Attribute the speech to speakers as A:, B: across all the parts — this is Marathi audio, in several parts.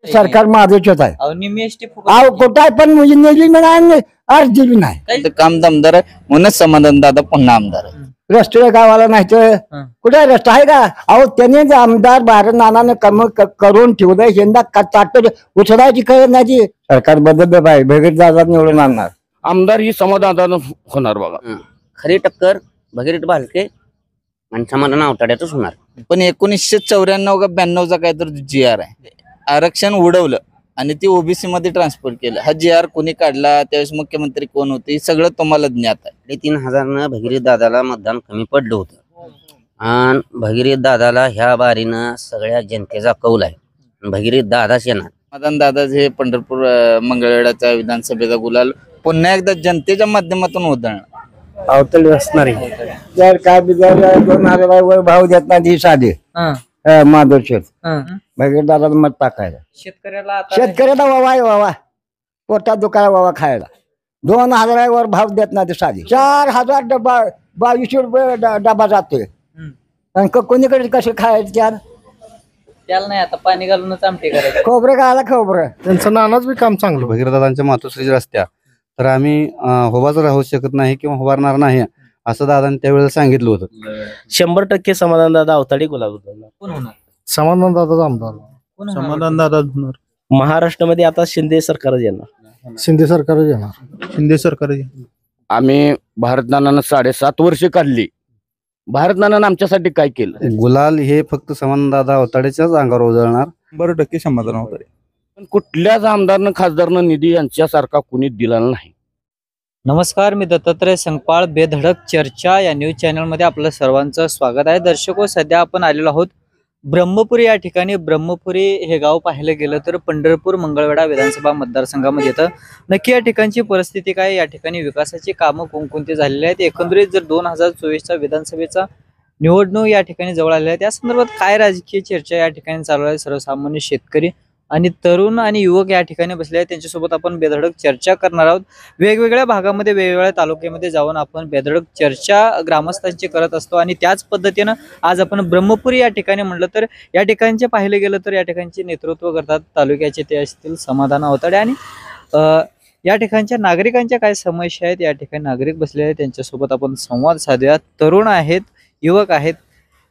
A: सरकार माझंच आहे.
B: अहो निम्मी एसटी
A: अहो कुठं आहे पण म्हणजे नेली नाही अर्धी बी नाही.
C: काम दमदार आहे म्हणूनच समाधान दादा पुन्हा आमदार आहे.
A: रस्ते गावाला नाही तर कुठे रस्ता आहे का? अहो त्याने आमदार भारत नानाने कम करून ठेवलंय. यंदा ताट उचलायची कळत नाही ती. सरकार बदललं पाहिजे. भगीरथ दादा निवडून आणणार.
D: आमदार ही समाधान होणार बघा.
E: खरी टक्कर भगीरथ भालके आणि समाधान आवताड्यातच होणार.
C: पण 1994 का 92चा काहीतरी जी आर आहे, आरक्षण उडवलं आणि ती ओबीसी मध्ये ट्रान्सफर केलं. हा जी आर कोणी काढला, त्यावेळेस मुख्यमंत्री कोण होते, हे सगळं तुम्हाला ज्ञात आहे.
E: 3,000 भगीरथ दादाला मतदान कमी पडलं होतं आणि भगीरथ दादाला ह्या बारीनं सगळ्या जनतेचा कौल आहे. भगीरथ दादाच येणार.
C: समाधान दादा हे पंढरपूर मंगळवेढाचा विधानसभेचा गुलाल पुन्हा एकदा जनतेच्या माध्यमातून उधळणार.
A: अवतळी असणार जर काय बिजार 2,000 भाव देत नाही साधे माधव शेठ भगीरथ दादा मत टाकायला. शेतकऱ्याला वावा आहे वावा. पोटात दुकाना वावा खायला. 2,000 वर भाव देत नाही साधे. 4,000 डबा 2200 रुपये डबा जातोय. आणि कोणीकडे कसे खायचे
B: त्याला नाही आता पाणी घालूनच आमटे करायचं.
A: खोबरं खायला खोबरं.
F: त्यांचं नानाच बी काम चांगलं. भगीरथदादांच्या मातोश्री रस्त्या तर आम्ही उभाच राहू शकत नाही किंवा उभारणार नाही असं दादांनी त्यावेळेला सांगितलं होतं.
G: 100% समाधान दादा अवताडे गुलाब
B: कोण होणार?
F: समाधान दादाच आमदार.
B: समाधान
F: दादा होणार.
G: महाराष्ट्रामध्ये आता शिंदे सरकारच येणार.
F: शिंदे सरकारच येणार. शिंदे सरकार.
D: आम्ही भारतनानानं 7.5 वर्ष काढली. भारतनानानं आमच्यासाठी काय केलं?
F: गुलाल हे फक्त समाधान दादा अवताडेच्याच अंगावर उजळणार.
H: 100% समाधान अवताडे.
D: पण कुठल्याच आमदारनं खासदारनं निधी यांच्यासारखा कुणी दिला नाही.
B: नमस्कार, मी दत्तात्रय संगपाळ. बेधडक चर्चा या न्यूज चॅनलमध्ये आपलं सर्वांचं स्वागत आहे. दर्शको, सध्या आपण आलेलो आहोत ब्रह्मपुरी या ठिकाणी. ब्रह्मपुरी हे गाव पाहायला गेलं तर पंढरपूर मंगळवेढा विधानसभा मतदारसंघामध्ये येतं. नक्की या ठिकाणची परिस्थिती काय, या ठिकाणी विकासाची कामं कोणकोणती झालेली आहेत, एकंदरीत जर 2024चा विधानसभेचा निवडणूक या ठिकाणी जवळ आलेल्या आहे, त्या संदर्भात काय राजकीय चर्चा या ठिकाणी चालू आहे, सर्वसामान्य शेतकरी आणि तरुण आणि युवक या ठिकाणी बसले आहेत, त्यांच्यासोबत आपण बेधडक चर्चा करणार आहोत. वेगवेगळ्या भागामध्ये वेगवेगळ्या तालुक्यामध्ये जाऊन आपण बेधडक चर्चा ग्रामस्थांची करत असतो. आणि त्याच पद्धतीनं आज आपण ब्रह्मपुरी या ठिकाणी म्हटलं तर या ठिकाणचे पाहिलं गेलं तर या ठिकाणचे नेतृत्व करतात तालुक्याचे ते असतील समाधान अवताडे. आणि या ठिकाणच्या नागरिकांच्या काय समस्या आहेत, या ठिकाणी नागरिक बसले आहेत, त्यांच्यासोबत आपण संवाद साधूयात. तरुण आहेत, युवक आहेत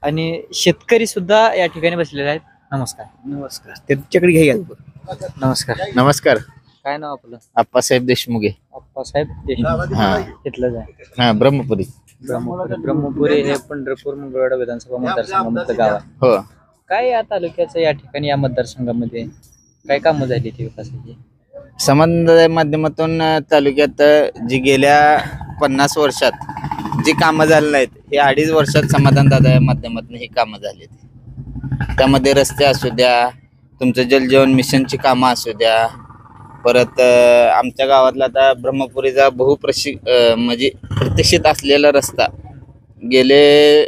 B: आणि शेतकरी सुद्धा या ठिकाणी बसलेले आहेत. नमस्कार.
C: नमस्कार. त्यांच्याकडे घ्या.
B: नमस्कार.
C: नमस्कार.
B: काय नाव आपलं?
C: आप्पासाहेब देशमुखे.
B: आप्पासाहेब देशमुख.
C: हा,
B: तिथलंच आहे.
C: हा, ब्रह्मपुरी.
B: ब्रह्मपुरी हे पंढरपूर मंगळवेढा विधानसभा मतदारसंघामधलं गाव आहे.
C: हो.
B: काय या तालुक्याचं या ठिकाणी या मतदारसंघामध्ये काय कामं झाली ती विकासाची?
C: समाधान माध्यमातून तालुक्यात जी गेल्या 50 वर्षात जी कामं झाली नाहीत, हे 2.5 वर्षात समाधान दादा या माध्यमातून ही कामं झाली. त्यामध्ये रस्ते असू द्या, तुमचं जलजीवन मिशनची कामं असू द्या, परत आमच्या गावातला आता ब्रह्मपुरीचा म्हणजे प्रतिष्ठित असलेला रस्ता गेले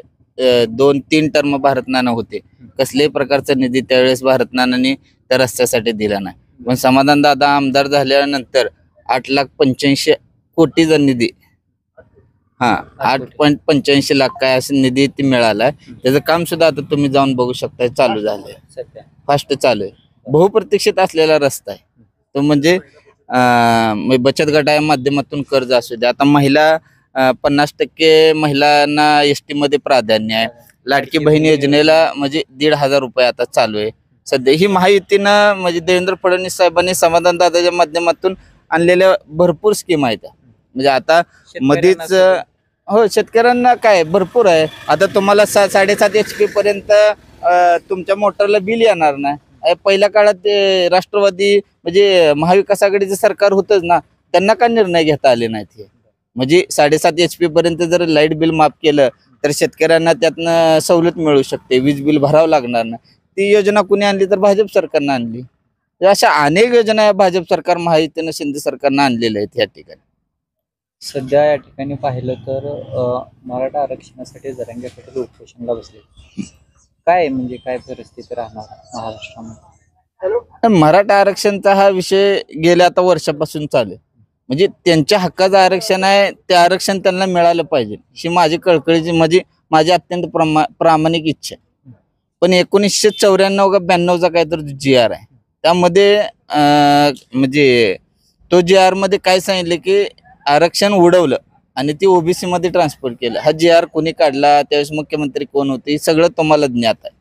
C: 2-3 टर्म भारतनाना होते. कसल्याही प्रकारचा निधी त्यावेळेस भारतनानांनी त्या रस्त्यासाठी दिला नाही. पण समाधान दादा आमदार झाल्यानंतर 8,85,00,000 कोटीचा निधी, 8.85 लाख काय असं निधी ती मिळालाय. त्याचं काम सुद्धा आता तुम्ही जाऊन बघू शकता, चालू झालंय, फास्ट चालू आहे. बहुप्रतीक्षित असलेला रस्ता आहे तो. म्हणजे बचत गटाच्या माध्यमातून कर्ज असू द्या. आता महिला 50% महिलांना एसटी मध्ये प्राधान्य आहे. लाडकी बहीण योजनेला म्हणजे 1,500 रुपये आता चालू आहे सध्या. ही महायुतीनं म्हणजे देवेंद्र फडणवीस साहेबांनी समाधान दादाच्या माध्यमातून आणलेल्या भरपूर स्कीम आहेत. म्हणजे आता मध्येच हो, शेतकऱ्यांना काय भरपूर आहे. आता तुम्हाला 7.5 HP पर्यंत तुमच्या मोटरला बिल येणार नाही. पहिल्या काळात राष्ट्रवादी म्हणजे महाविकास आघाडीचं सरकार होतच ना, त्यांना का निर्णय घेता आले नाहीत. हे म्हणजे 7.5 HP पर्यंत जर लाईट बिल माफ केलं तर शेतकऱ्यांना त्यातनं सवलत मिळू शकते, वीज बिल भरावं लागणार नाही. ती योजना कुणी आणली तर भाजप सरकारनं आणली. अशा अनेक योजना भाजप सरकार महायुतीनं शिंदे सरकारनं आणलेल्या आहेत. या ठिकाणी
B: सध्या या ठिकाणी पाहिलं तर मराठा आरक्षणासाठी जरांगे पाटील उपोषणला बसले. काय म्हणजे काय परिस्थिती राहणार महाराष्ट्रामध्ये?
C: मराठा आरक्षणचा हा विषय गेल्या आता वर्षापासून चालू आहे. म्हणजे त्यांच्या हक्काचं आरक्षण आहे, ते आरक्षण त्यांना मिळालं पाहिजे ही माझी कळकळीची माझी अत्यंत प्रामाणिक इच्छा आहे. पण 1994 का 92चा काहीतरी जी आर आहे, त्यामध्ये म्हणजे तो JR मध्ये काय सांगितलं की आरक्षण उडवलं आणि ती ओबीसी मध्ये ट्रान्सफर केलं. हा JR कोणी काढला, त्यावेळेस मुख्यमंत्री कोण होते, हे सगळं तुम्हाला ज्ञात आहे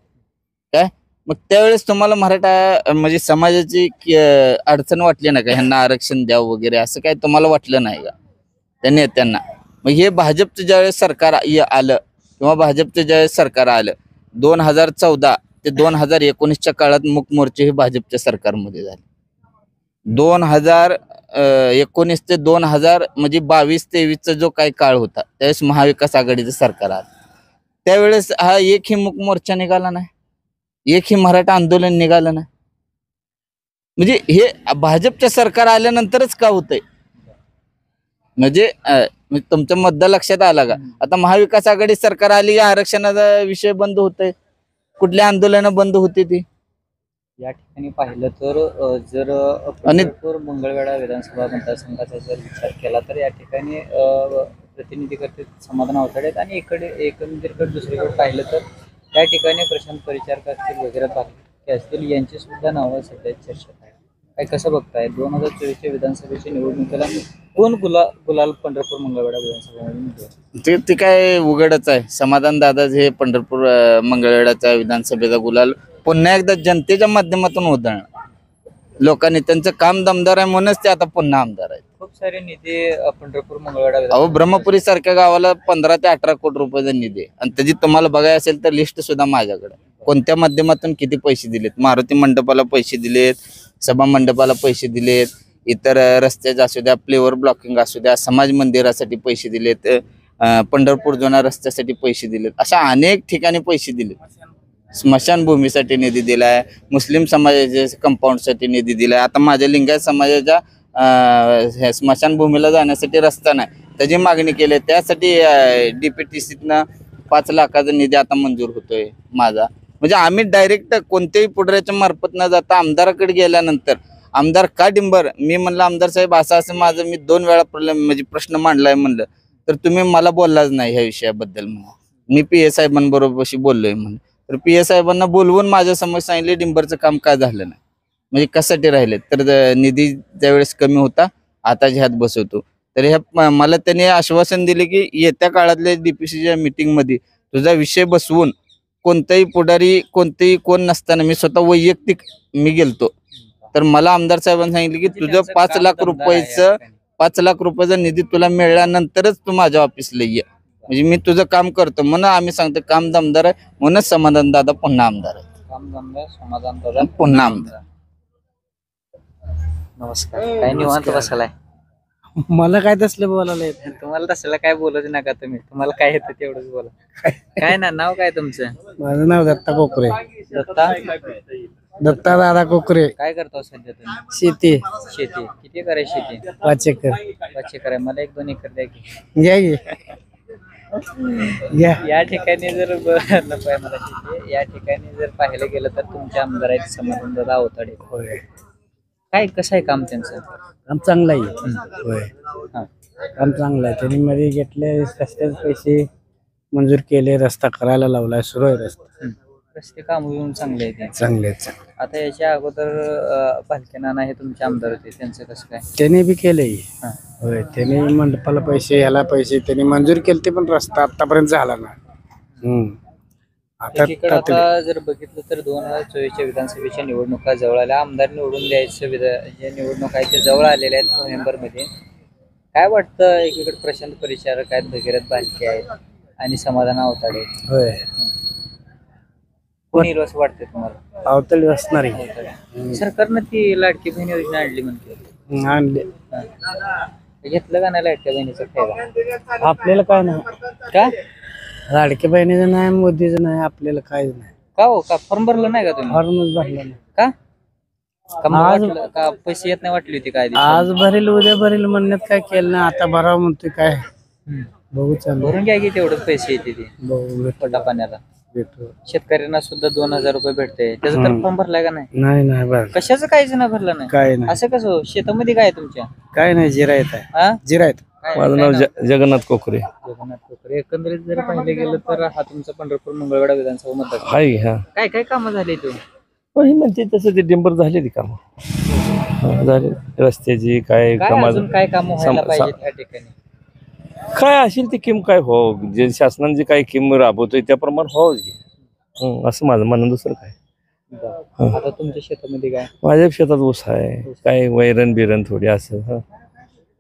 C: काय. मग त्यावेळेस तुम्हाला मराठा म्हणजे समाजाची अडचण वाटली ना का, ह्यांना आरक्षण द्यावं वगैरे असं काय तुम्हाला वाटलं नाही का त्या नेत्यांना? मग हे भाजपचं ज्यावेळेस सरकार आलं किंवा भाजपचं ज्यावेळेस सरकार आलं 2014 ते 2019च्या काळात मूक मोर्चे हे भाजपच्या सरकारमध्ये झाले. 2019 ते 2000 म्हणजे 22-23चा जो काही काळ होता त्यावेळेस महाविकास आघाडीचं सरकार आलं. त्यावेळेस हा एकही मूक मोर्चा निघाला नाही, एकही मराठा आंदोलन निघालं नाही. म्हणजे हे भाजपच्या सरकार आल्यानंतरच का होतंय? म्हणजे तुमचा मुद्दा लक्षात आला का? आता महाविकास आघाडी सरकार आली की आरक्षणाचा विषय बंद होतोय, कुठल्या आंदोलन बंद होते ती?
B: या ठिकाणी पाहिलं तर जर पंढरपूर मंगळवेढा विधानसभा मतदारसंघाचा जर विचार केला तर या ठिकाणी प्रतिनिधी करते समाधान अवताडे आहेत आणि इकडे एकंदरीत दुसरीकडे पाहिलं तर त्या ठिकाणी प्रशांत परिचारक असतील वगैरे बाकी असतील यांची सुद्धा नावं सध्या चर्चेत आहे. काय कसं बघताय 2024च्या विधानसभेच्या निवडणुकीला कोण गुलाल पंढरपूर मंगळवेढा विधानसभा?
C: ते काय उघडच आहे. समाधान दादा हे पंढरपूर मंगळवेढाचा विधानसभेचा गुलाल पुन्हा एकदा जनतेच्या माध्यमातून उधळणार. लोकांनी त्यांचं काम दमदार आहे म्हणूनच ते आता पुन्हा आमदार आहेत.
B: खूप सारे निधी पंढरपूर मंगळवेढा
C: अहो ब्रह्मपुरी सारख्या गावाला 15 ते 18 कोटी रुपयाचा निधी आहे आणि त्याची तुम्हाला बघायला असेल तर लिस्ट सुद्धा माझ्याकडे. कोणत्या माध्यमातून किती पैसे दिलेत? मारुती मंडपाला पैसे दिलेत, सभा मंडपाला पैसे दिलेत, इतर रस्त्याचे असू द्या, फ्लेवर ब्लॉकिंग असू द्या, समाज मंदिरासाठी पैसे दिलेत, पंढरपूर जुना रस्त्यासाठी पैसे दिलेत, अशा अनेक ठिकाणी पैसे दिलेत. स्मशानभूमीसाठी निधी दिलाय, मुस्लिम समाजाच्या कंपाऊंडसाठी निधी दिलाय. आता माझ्या लिंगायत समाजाच्या स्मशानभूमीला जाण्यासाठी रस्ता नाही, त्याची मागणी केली. त्यासाठी DPTCतनं 5 लाखाचा निधी आता मंजूर होतोय माझा. म्हणजे आम्ही डायरेक्ट कोणत्याही पुढाऱ्याच्या मार्फत न जाता आमदाराकडे गेल्यानंतर आमदार का डिंबर, मी म्हणलं आमदार साहेब असं माझं मी 2 वेळा म्हणजे प्रश्न मांडलाय म्हणलं, तर तुम्ही मला बोललाच नाही ह्या विषयाबद्दल. मी PA साहेबांबरोबर बोललोय म्हणलं, तर PA साहेबांना बोलवून माझ्या समोर सांगितले डिंबरचं काम काय झालं नाही, म्हणजे कशासाठी राहिले. तर निधी त्यावेळेस कमी होता, आता ह्यात बसवतो. तर ह्या मला त्यांनी आश्वासन दिले की येत्या काळातल्या DPCच्या मीटिंगमध्ये तुझा विषय बसवून कोणताही पुढारी कोण नसताना मी स्वतः वैयक्तिक मी गेलतो. तर मला आमदार साहेबांनी सांगितले की तुझं 5 लाख रुपयाचा निधी तुला मिळाल्यानंतरच तू माझ्या ऑफिसला ये, म्हणजे मी तुझं काम करतो. म्हणून आम्ही सांगतो काम दमदार आहे, म्हणूनच समाधान दादा पुन्हा आमदार आहे.
B: काम दमदार समाधान दादा
C: पुन्हा आमदार.
B: नमस्कार. काय निवांत बसलाय?
H: मला काय तसलं बोलायला येत नाही.
B: तुम्हाला तसलं काय बोलू नका तुम्ही, तुम्हाला काय येतं तेवढंच बोला. काय ना नाव काय तुमचं?
H: माझं नाव दत्ता कोकरे.
B: दत्ता
H: दादा कोकरे.
B: काय करतो सध्या तुम्ही?
H: शेती.
B: किती एकर आहे शेती?
H: 5 एकर.
B: 5 एकर आहे. मला 1-2 एकर द्या की. या ठिकाणी जर या ठिकाणी जर पाहिलं गेलं तर तुमच्या आमदार आहेत समाधान दादा अवताडे. काय कसं आहे काम त्यांचं?
H: काम चांगलं आहे. होय काम चांगलं आहे. त्यांनी मध्ये घेतले रस्त्याचे पैसे मंजूर केले, रस्ता करायला लावलाय, सुरू आहे रस्ता.
B: रस्ते काम येऊन चांगले आहेत.
H: चांगले.
B: आता याच्या अगोदर भालके नाना हे तुमचे आमदार होते, त्यांचं कसं काय?
H: त्यांनी बी केलंय. होय त्यांनी मंडपाला पैसे, ह्याला पैसे त्यांनी मंजूर केले, ते पण रस्ता आतापर्यंत झाला ना.
B: आता जर बघितलं तर 2024च्या विधानसभेच्या निवडणुका जवळ आल्या, आमदार निवडून द्यायचं जे निवडणूक आहे ते जवळ आलेल्या आहेत नोव्हेंबरमध्ये. काय वाटतं? एकीकडे प्रशांत परिचारक आहेत, भगीरथ भालके आहेत आणि समाधान अवताडे.
H: होय
B: कोणी असं वाटतंय तुम्हाला?
H: अवताडे असणार आहे.
B: सरकारनं ती लाडकी बहीण योजना आणली म्हणते,
H: आणले.
B: घेतलं का नाही लाडक्या बहिणीचा फायदा?
H: आपल्याला काय नाही.
B: का?
H: लाडक्या बहिणीचं नाही, मोदीचं नाही, आपल्याला काहीच नाही.
B: का हो? का फॉर्म भरलं नाही का तुम्ही?
H: फॉर्मच भरला नाही.
B: का पैसे येत नाही वाटली होती काय?
H: आज भरेल उद्या भरेल म्हणण्यात काय केलं ना, आता भरावं म्हणतोय काय बघू. चालू
B: भरून घ्या की तेवढंच पैसे येते ते
H: बघू.
B: पोटा पाण्याला
H: भेटू.
B: शेतकऱ्यांना सुद्धा 2000 रुपये भेटते, त्याचा तर फॉर्म भरलाय का नाही?
H: नाही बरं.
B: कशाचं काहीच नाही भरलं नाही?
H: काय नाही.
B: असं कसं? शेतामध्ये काय तुमच्या?
H: काय नाही, जिरायत आहे. जिरायत.
G: माझं नाव जगन्नाथ कोकरे.
B: जगन्नाथ कोकरे. एकंदरीत जर पाहिलं गेलं तर हा तुमचा पंढरपूर मंगळवेढा विधानसभा मतदार
G: हाय.
B: काय काय कामं झाली तू?
G: ही म्हणते तसं ते डिंबर झाले ती कामं झाले रस्त्याची काय
B: काय अजून काय काम व्हायला पाहिजे त्या ठिकाणी?
G: काय असेल ती किम काय हो जे शासनाने जे काही किम राबवतोय त्याप्रमाणे हो असं माझं म्हणणं. दुसरं काय
B: आता तुमच्या शेतामध्ये काय?
G: माझ्या शेतात ऊस आहे काय वैरण बिरण थोडी असं.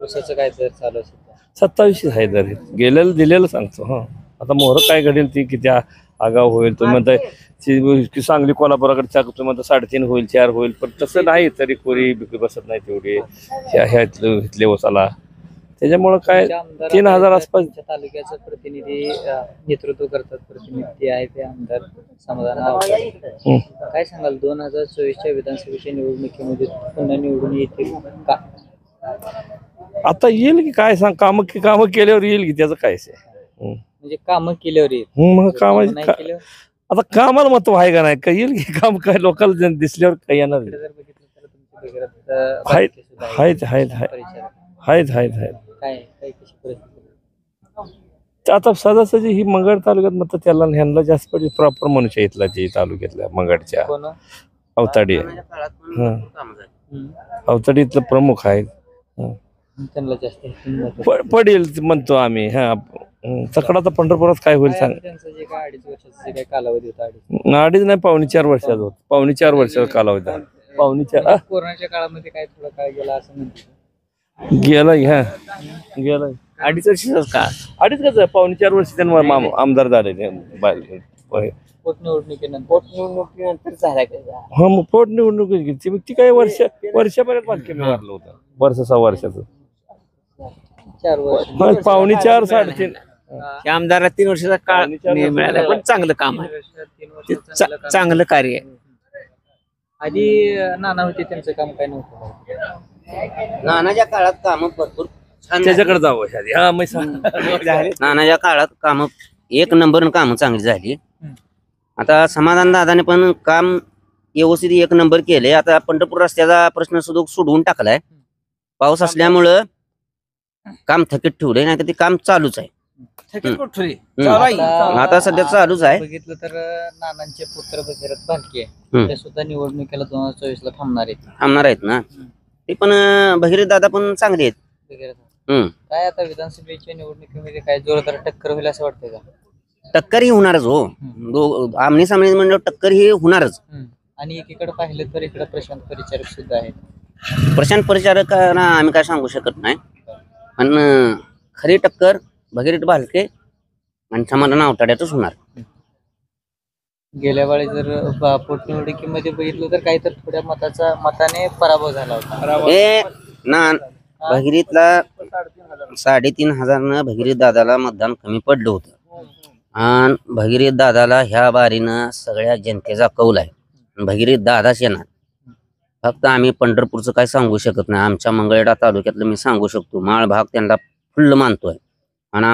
B: ऊसाचं काय दर चालू आहे?
G: 27 आहे दर गेलेलं दिलेलं सांगतो. आता मोहर काय घडेल ती किती आगाव होईल तुम्ही म्हणताय सांगली कोल्हापुराकडे तुम्ही म्हणता 3.5 होईल 4 होईल पण तसं नाही तरी कोरी बिक्री बसत नाही तेवढी इथले ओसाला. त्याच्यामुळं काय 3000 आसपास.
B: तालुक्याचं प्रतिनिधी नेतृत्व करतात प्रतिनिधी आहे ते आमदार समाधान आवताडे. काय सांगाल 2024च्या विधानसभेच्या निवडणुकीमध्ये पुन्हा निवडून येतील का?
G: आता येईल की काय सांग कामं केल्यावर येईल की त्याचं काय
B: म्हणजे कामं केल्यावर येईल.
G: मग कामाची आता कामाला महत्व आहे का नाही का येईल की काम काय लोकांना दिसल्यावर काय येणार
B: जर बघितलं तर तुमच्या बिघडत
G: आहेत
B: काय कशी परिस्थिती?
G: आता सहजासहजी ही मंगळ तालुक्यात मग त्याला ह्यांना जास्त पडली प्रॉपर मनुष्य इथला जे तालुक्यातल्या मंगळच्या अवताडी अवताडी इथलं प्रमुख आहेत.
B: त्यांना जास्त
G: पडेल म्हणतो आम्ही. तकडा तर पंढरपुरात काय होईल सांग.
B: त्यांचं जे काय 2.5 वर्षाचा काय कालावधी होता?
G: 2.5 नाही 4.5 वर्षाचा होत. 4.5 वर्षाचा कालावधी 4.5.
B: कोरोनाच्या काळामध्ये काय थोडं काय गेला असं म्हणते
G: गेलाय गेलाय
B: 2.5 वर्षाचाच का?
G: 2.5 कसं 4.5 वर्ष त्यांना आमदार झाले.
B: पोटनिवडणुकीनंतर झाला का?
G: मग पोटनिवडणूक ती काही वर्षापर्यंत बाकी मारलं होतं. वर्ष 6 वर्षाचं
B: 4 वर्ष
G: 4.5 3.5.
B: आमदारला 3 वर्षाचा काळ मिळाला पण चांगलं काम आहे. चांगलं कार्य आहे. आधी नाना होते त्यांचं काम काय नव्हतं.
E: नानाच्या काळात काम भरपूर छान
G: त्याच्याकडे जावं
E: नानाच्या काळात काम 1 नंबर काम चांगली झाली. आता समाधान दादाने पण काम व्यवस्थित 1 नंबर केले. आता पंढरपूर रस्त्याचा प्रश्न सुद्धा सोडवून टाकलाय. पाऊस असल्यामुळं काम थकीत ठेवलंय नाही तर ते काम चालूच आहे. आता सध्या चालूच आहे.
B: बघितलं तर नानांचे पुत्र भगीरथ भालके ते सुद्धा निवडणुकीला 2024 ला
E: थांबणार आहेत ना. ते पण भगीरथ दादा पण चांगले आहेत.
B: काय आता विधानसभेच्या निवडणुकीमध्ये काय जोरदार टक्कर होईल असं वाटतंय का?
E: टक्कर ही होणारच हो. आमने सामने म्हणजे टक्कर ही होणारच.
B: आणि एकीकडे पाहिलं तर इकडे प्रशांत परिचारक सुद्धा आहेत.
E: प्रशांत परिचारक आम्ही काय सांगू शकत नाही पण खरी टक्कर भगीरथ भालके आणि समाधान आवताड्यातच होणार.
B: गेल्या वेळी जर पोटनिवडणुकीमध्ये बघितलं तर काही तर थोड्या मताने पराभव झाला होता.
E: हे ना भगीरथला 3,500 भगीरथ दादाला मतदान कमी पडलं होतं. आणि भगीरथ दादाला ह्या बारीनं सगळ्या जनतेचा कौल आहे. भगीरथ दादाच येणार. फक्त आम्ही पंढरपूरचं काय सांगू शकत नाही. आमच्या मंगळवेढा तालुक्यातलं मी सांगू शकतो. माळ भाग त्यांना फुल्ल मानतोय आणि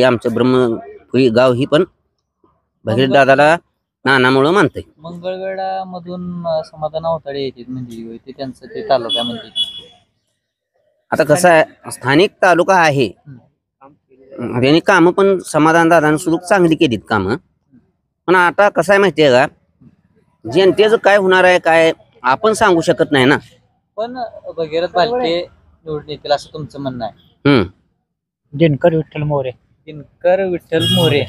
E: आमचं ब्रह्मपुरी गाव ही पण भगीरथ दादाला नानामुळं मानतंय.
B: मंगळवेढा मधून समाधान आवताडे येते म्हणजे ते त्यांचं ते तालुका म्हणजे
E: आता कसं आहे स्थानिक तालुका आहे. त्यांनी कामं पण समाधान दादाने सुरू चांगली केलीत कामं. पण आता कसं आहे माहितीये का जनतेचं काय होणार आहे काय आपण सांगू शकत नाही ना.
B: पण भगीरथ भालके निवडून येतील असं तुमचं म्हणणं आहे?
H: दिनकर विठ्ठल मोरे.
B: दिनकर विठ्ठल मोरे.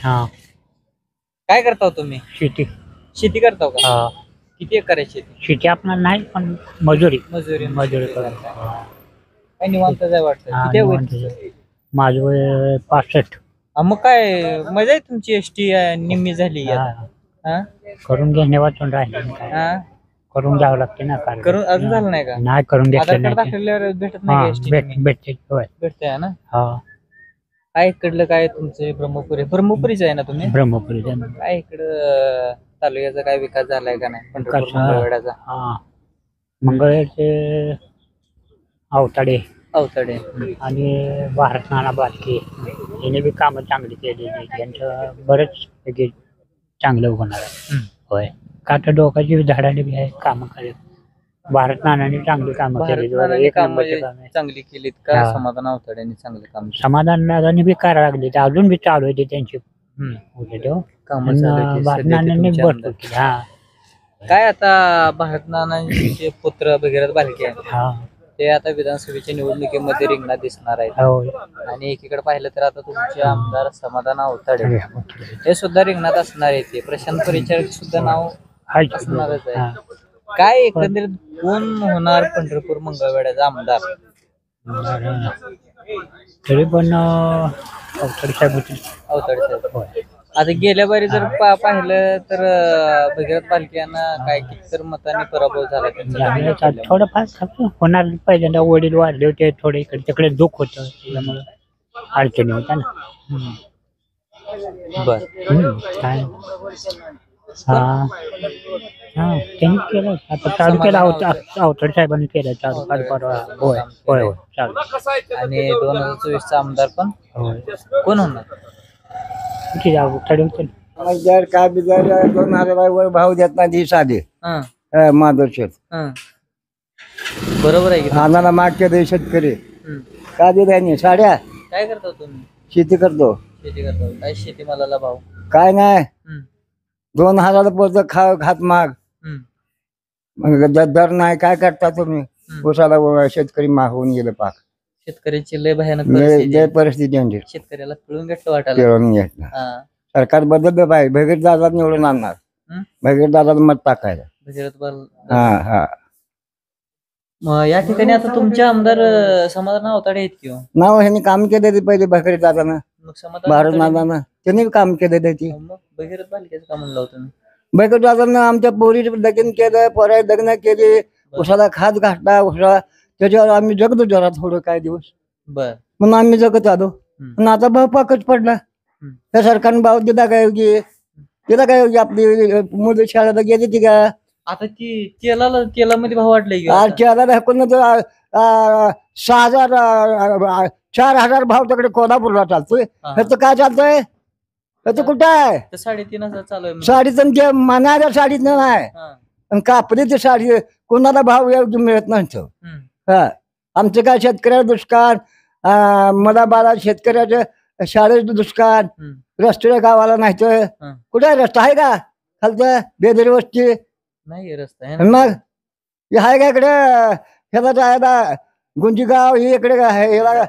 B: काय करता तुम्ही? शेती करता का? किती एकर आहे शेती?
H: शेती आपल्याला नाही पण मजुरी
B: काय निवांत जाय वाटतं? किती
H: माझं वय 65.
B: मग काय मजा आहे तुमची. एसटी निम्मी झाली
H: करून घेणे वाचून राहिले करून घ्यावं लागते ना.
B: करून अजून झालं नाही का?
H: नाही करून घेतलं
B: भेटत नाही. भेटते ना. काय इकडलं काय तुमचे ब्रह्मपुरीच आहे ना तुम्ही?
H: ब्रह्मपुरी.
B: काय इकडं तालुक्याचा काय विकास झालाय का नाही पंढरपूर मंगळवेढ्याचा?
H: मंगळवेढचे अवताडे आणि भारत नाना भालके याने बी कामं चांगली केलेली. त्यांचं बरंच चांगलं होणार आहे. होय का तर डोकाची झाडाने बी आहे कामं करत. भारत नानाने चांगली कामं केली. 1 नंबरची कामं
B: चांगली केलीत का? समाधान आवताड्यांनी चांगलं काम
H: समाधान नानाने बी करायला लागले. अजून बी चालू आहे ते त्यांची भारत नानाने भरपूर केली.
B: काय आता भारत नानांचे पुत्र भगीरथ बालके आहेत,
H: हा
B: ते आता विधानसभेच्या निवडणुकीमध्ये रिंगणात दिसणार आहेत.
H: होय.
B: आणि एकीकडे पाहिलं तर आता तुमचे आमदार समाधान अवताडे हे सुद्धा रिंगणात असणार आहे. ते प्रशांत परिचारक सुद्धा नाव
H: हाय.
B: असणारच
H: हा.
B: आहे. काय एकंदरीत कोण होणार पंढरपूर मंगळवेढ्याचा आमदार?
H: तरी पण अवताडे साहेब होते.
B: अवताडे साहेब. आता गेल्या बारी जर पाहिलं तर भगीरथ बालके यांना काय कितीतर मतांनी पराभव झाला त्यांचा.
H: थोडंफार होणार. पहिल्यांदा वडील वाढले होते, थोडे इकडे तिकडे दुःख होतं, त्याच्यामुळे अडचणी होत्या ना.
B: बर.
H: काय हा हा त्यांनी केलं. आता चालू केलं अवताडे साहेबांनी केलं चालू काल परवा. होय होय होय चालू.
B: आणि 2024 चा आमदार पण
H: होय.
B: कोण होणार?
H: अवताडे होते.
A: जर काय बिजार 2000 वर भाव देत नाही साधे माधव शेठ.
B: बरोबर आहे की.
A: आम्हाला मागच्या दे शेतकरी
B: हम्म.
A: का दे त्यांनी साड्या
B: काय करता तुम्ही?
A: शेती करतो.
B: शेती करता. काय शेतीमालाला भाव?
A: काय नाही
B: हम्म.
A: 2000 पोत खात माग मग दर नाही. काय करता तुम्ही? उसाला शेतकरी माग होऊन गेलं पाक.
B: शेतकऱ्याची लय भयानक
A: लय परिस्थिती यांची
B: शेतकऱ्याला पिळून घेतलं वाटायला.
A: पिळून घेतलं.
B: हा.
A: सरकार बदललं पाहिजे. भगीरथ दादा निवडून आणणार. भगीरथ दादाला मत टाकायचं.
B: भगीरथ बाल.
A: हा हा.
B: मग या ठिकाणी आता तुमचे आमदार समाधान अवताडे आहेत किंवा
A: नाव ह्यांनी काम केले ते पहिले भगीरथ दादानं
B: मग समाधान
A: भारत
B: अवताडे-
A: दादानं त्यांनी काम केले त्याची.
B: मग भगीरथ बालकेचं का म्हणलं होतं तुम्ही?
A: भगीरथ दादानं आमच्या पोरीचं लग्न केलं, पोरा लग्न केले, उसाला खात घातला उसा. त्याच्यावर आम्ही जगतो जरा थोडं काय दिवस
B: बर.
A: म्हणून आम्ही जगत आलो. पण आता भाव पाकच पडला. त्या सरकारनं भाव दिला काय योग्य? दिला काय योग्य? आपली मुलं शाळेला गेली ती का?
B: आता ती तेलामध्ये भाव वाढले की
A: आज त्याला कोण 6000 4000 भाव तिकडे कोल्हापूरला चालतोय. ह्याचं काय चालतंय? ह्याचं कुठं आहे?
B: 3,500 चालू आहे.
A: साडीचं ते मनाच्या साडीतनं नाही.
B: हा.
A: आणि कापडीची साडी कोणाला भाव योग्य मिळत नसतो. हा. आमचं काय शेतकऱ्याला दुष्काळ, मला बाळा शेतकऱ्याचं शाळेत दुष्काळ, रस्त्याच्या गावाला नाही तर कुठे रस्ता आहे का? खालच्या बेदरी वस्ती
B: नाही रस्ता आहे.
A: मग हे आहे का इकडे? ह्याला जायला गुंजीगाव हे इकडे ह्याला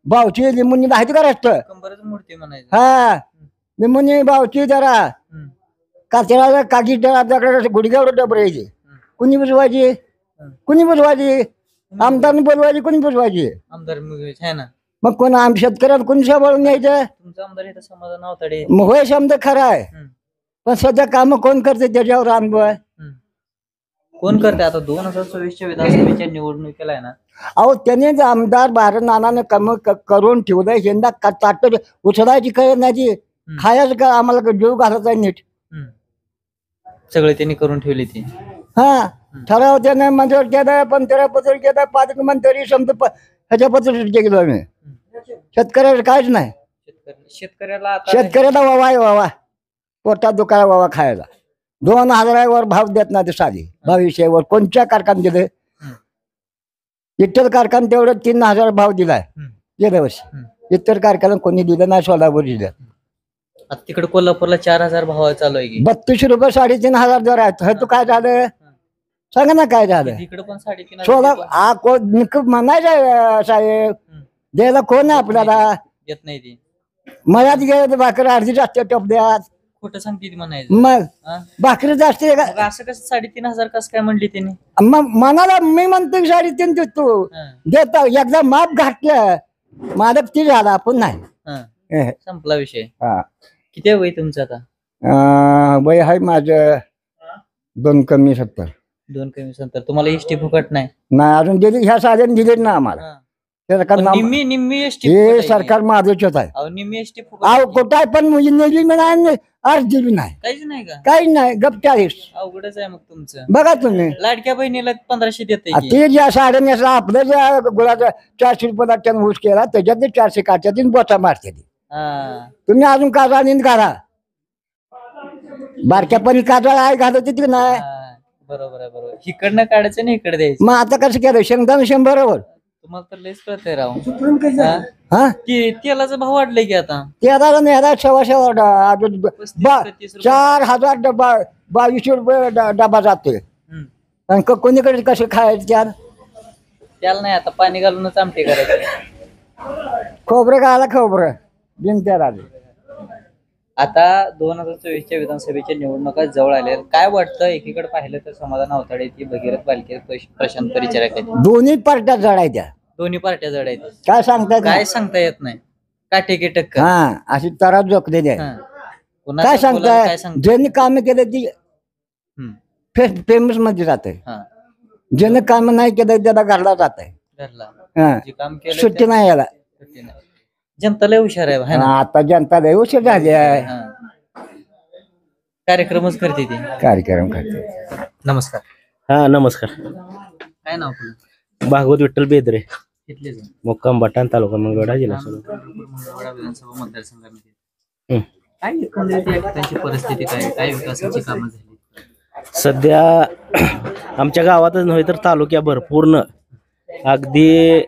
A: बावची लिंबूनी आहे का रस्ता?
B: कंबरच मूर्ती म्हणायचं.
A: हा. लिंबूनी बावची जरा काचेला कागी आपल्याकडे गुडघ्यावर डबर यायचे. कुणी बुजवायची? कुणी बुजवायची? आमदारनी बोलवायची, कुणी बुजवायची?
B: आमदार आहे ना.
A: मग कोण आम शेतकऱ्याला कोणी सांभाळून यायचं?
B: तुमचा आमदार इथं समाधान अवताडे.
A: मग होय शब्द खरा आहे. पण सध्या काम कोण करते त्याच्यावर अनुभव आहे.
B: कोण करते आता 2024 विधानसभेच्या निवडणुकीला आहे ना?
A: अहो त्याने आमदार भारत नानाने काम करून ठेवलंय. यंदा ताट उचलायची कळत नाही ती. खायचं का आम्हाला जीव घालायचा आहे नीट.
B: सगळे त्यांनी करून ठेवली ती.
A: हा. ठराव त्याने मंजूर केलं, पण त्याला पत्र केलं, पाच मंत्री समजा ह्याच्या पत्र केलं आम्ही. शेतकऱ्याला काहीच नाही.
B: शेतकऱ्याला आता
A: शेतकऱ्याला वावा आहे वावा. पोटात दुकाना वावा खायला. 2000 वर भाव देत नाही ते साधी. 2200 वर कोणत्या कारखान्यात दिले? इतर कारखान्यात तेवढं 3000 भाव दिलाय गेल्या वर्षी. इतर कारखान्यात कोणी दिलं नाही. सोलापूर दिलं.
B: आता तिकडे कोल्हापूरला 4000 भाव चालू आहे की?
A: 3200 रुपये 3500 दर आहेत. हे तू काय झालं सांगा ना? काय झालं?
B: तिकडे पण 3,500
A: सोला म्हणायचं साहेब द्यायला कोण आहे आपल्याला?
B: येत नाही ती.
A: मयात गेलं भाकर अर्धी जास्त टोपद्यात.
B: खोटं सांगते ती म्हणायचं.
A: मग भाकरी जास्त आहे का?
B: मग असं कसं 3,500 कसं काय म्हणली त्यांनी?
A: मग मनाला मी म्हणतो 3.5 देतो. देतो एकदा माप घातलं मालक ती झाला, आपण नाही.
B: संपला विषय.
A: हा.
B: किती वय तुमचं आता?
A: वय आहे माझं 2 कमी 70.
B: 2 कमी 70. तुम्हाला एसटी फुकट नाही?
A: नाही अजून दिली. ह्या साध्याने दिले ना आम्हाला. सरकार
B: निम्मी एसटी
A: हे सरकार माझंच आहे.
B: निम्मी एसटी फुकट.
A: अहो कुठं आहे पण नेली नाही, अर्ज दिली नाही,
B: काहीच नाही का?
A: काही नाही. गप 40.
B: अवघडच आहे मग तुमचं.
A: बघा तुम्ही.
B: लाडक्या बहिणीला 1500 देते.
A: ते ज्या साड्याने असं आपलं ज्या गुळाचा 400 रुपयाला ऊस केला त्याच्यात 400 काढतात बोचा मारते. तुम्ही अजून काजा आणि करा. बारक्या परी काजा आहे घालत तिथे नाही.
B: बरोबर आहे. बरोबर. इकडनं काढायचं नाही इकडे द्यायचं.
A: मग आता कसं केलं? शेंगदाणा 100 वर
B: तुम्हाला तर लयच कळतंय राव हा?
A: हा
B: की तेलाचा भाव वाढलाय की आता
A: ते आता नाही आता शेवा अजून
B: 35 रुपये.
A: 4,000 डबा 2200 रुपये डबा जातोय
B: हम्म.
A: आणि कोणीकडे कसे खायचे चार
B: त्याला नाही आता पाणी घालूनच आमटी करायचं
A: खोबरं खायला खोबरं बिन त्याला
B: आता 2024च्या विधानसभेच्या निवडणुका जवळ आल्या काय वाटतं एकीकडे पाहिलं तर समाधान अवताडे ती भगीरथ बालके प्रशांत परिचारक आहेत
A: दोन्ही पार्ट्या जडायच्या
B: दोन्ही पार्ट्या जड आहेत
A: काय सांगतात
B: काय सांगता येत नाही काटेकी टक्कर
A: हा अशी तरा जोखलेली आहे
B: हा. कुणाचं
A: काय
B: बोलायला काय
A: सांगताय
B: सांगताय?
A: ज्यांनी काम केलं ती
B: हम्म.
A: फेमस मध्ये जाते
B: हा.
A: ज्यानं काम नाही केलं त्याला घरला जात आहे
B: घरला जे काम केलं
A: सुट्टी
B: ते-
A: नाही याला
B: सुट्टी नाही. जनता लय हुशार आहे है ना?
A: आता जनता लय उशीर झाली आहे
B: हा. कार्यक्रमच करते ती
A: कार्यक्रम करते
B: नमस्कार
I: हा नमस्कार.
B: काय नाव आपलं
I: भागवत विठ्ठल बेदरे,
B: घेतले जाऊन
I: मुक्काम बटाण, तालुका मंगळवेढा, जिल्हा सोलापूर.
B: मंगळवेढा विधानसभा मतदारसंघामध्ये काय एकंदरीत या ठिकाणची परिस्थिती काय काय विकासाची कामं झाली
I: सध्या आमच्या गावातच नव्हे तर तालुक्याभर पूर्ण अगदी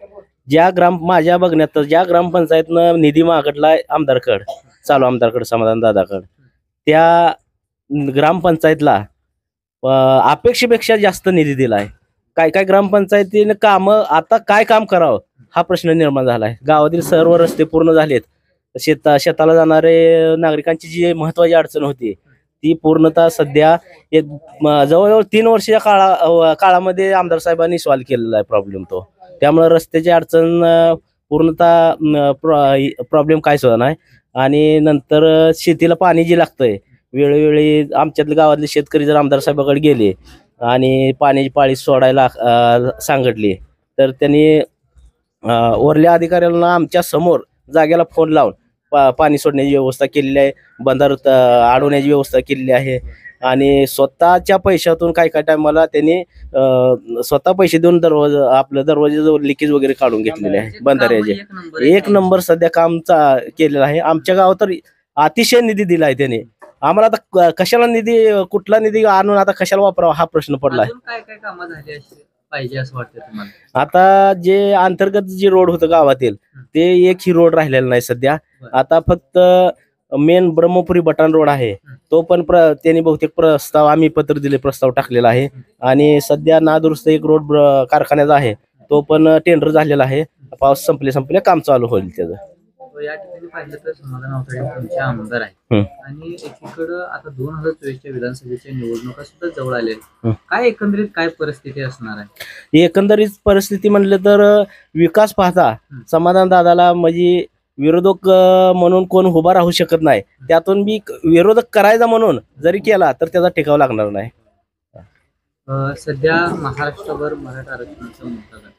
I: माझ्या बघण्यात ज्या ग्रामपंचायतनं निधी मागटलाय आमदारकड, चालू आमदारकड, समाधान दादाकड, त्या ग्रामपंचायतला अपेक्षेपेक्षा जास्त निधी दिलाय. काय काय ग्रामपंचायतीने काम आता काय काम करावं हा प्रश्न निर्माण झालाय. गावातील सर्व रस्ते पूर्ण झालेत. शेताला जाणारे नागरिकांची जी महत्वाची अडचण होती ती पूर्णतः सध्या एक जवळजवळ 3 वर्षाच्या काळामध्ये आमदार साहेबांनी सॉल्व्ह केलेला आहे प्रॉब्लेम तो. त्यामुळे रस्त्याची अडचण पूर्णतः प्रॉब्लेम काय सुद्धा नाही. आणि नंतर शेतीला पाणी जे लागतंय वेळोवेळी आमच्यातल्या गावातले शेतकरी जर आमदार साहेबाकडे गेले आणि पाण्याची पाळी सोडायला सांगितली तर त्यांनी वरल्या अधिकाऱ्यांना आमच्या समोर जागेला फोन लावून पाणी सोडण्याची व्यवस्था केलेली आहे, बंधार अडवण्याची व्यवस्था केलेली आहे. आणि स्वतःच्या पैशातून काय काय टायमाला त्यांनी स्वतः पैसे देऊन दरवाजे लिकेज वगैरे काढून घेतलेले आहे बंधाऱ्याचे. एक नंबर सध्या काम केलेलं आहे. आमच्या गावात तर अतिशय निधी दिला आहे त्याने आम्हाला. आता कशाला निधी, कुठला निधी आणून आता कशाला वापरावा हा प्रश्न पडलाय.
B: काय काय कामं झाली अशी पाहिजे असं वाटतं तुम्हाला?
I: आता जे अंतर्गत जे रोड होतं गावातील ते एकही रोड राहिलेला नाही सध्या. आता फक्त मेन ब्रह्मपुरी बटाण रोड आहे तो पण त्यांनी बहुतेक प्रस्ताव आम्ही पत्र दिले, प्रस्ताव टाकलेला आहे. आणि सध्या नादुरुस्त एक रोड कारखान्याचा आहे तो पण टेंडर झालेला आहे. पाऊस संपले काम चालू होईल त्याचं.
B: या ठिकाणी पाहिलं तर समाधान अवताडे तुमचे आमदार आहे आणि एकीकडं आता 2024च्या विधानसभेच्या निवडणुका सुद्धा जवळ आल्या. काय एकंदरीत काय परिस्थिती असणार आहे?
I: एकंदरीत परिस्थिती म्हणलं तर विकास पाहता समाधान दादाला म्हणजे विरोधक म्हणून कोण उभा राहू शकत नाही. त्यातून मी विरोधक करायचा म्हणून जरी केला तर त्याचा टिकाव लागणार नाही.
B: सध्या महाराष्ट्रावर मराठा आरक्षणाचा मुद्दा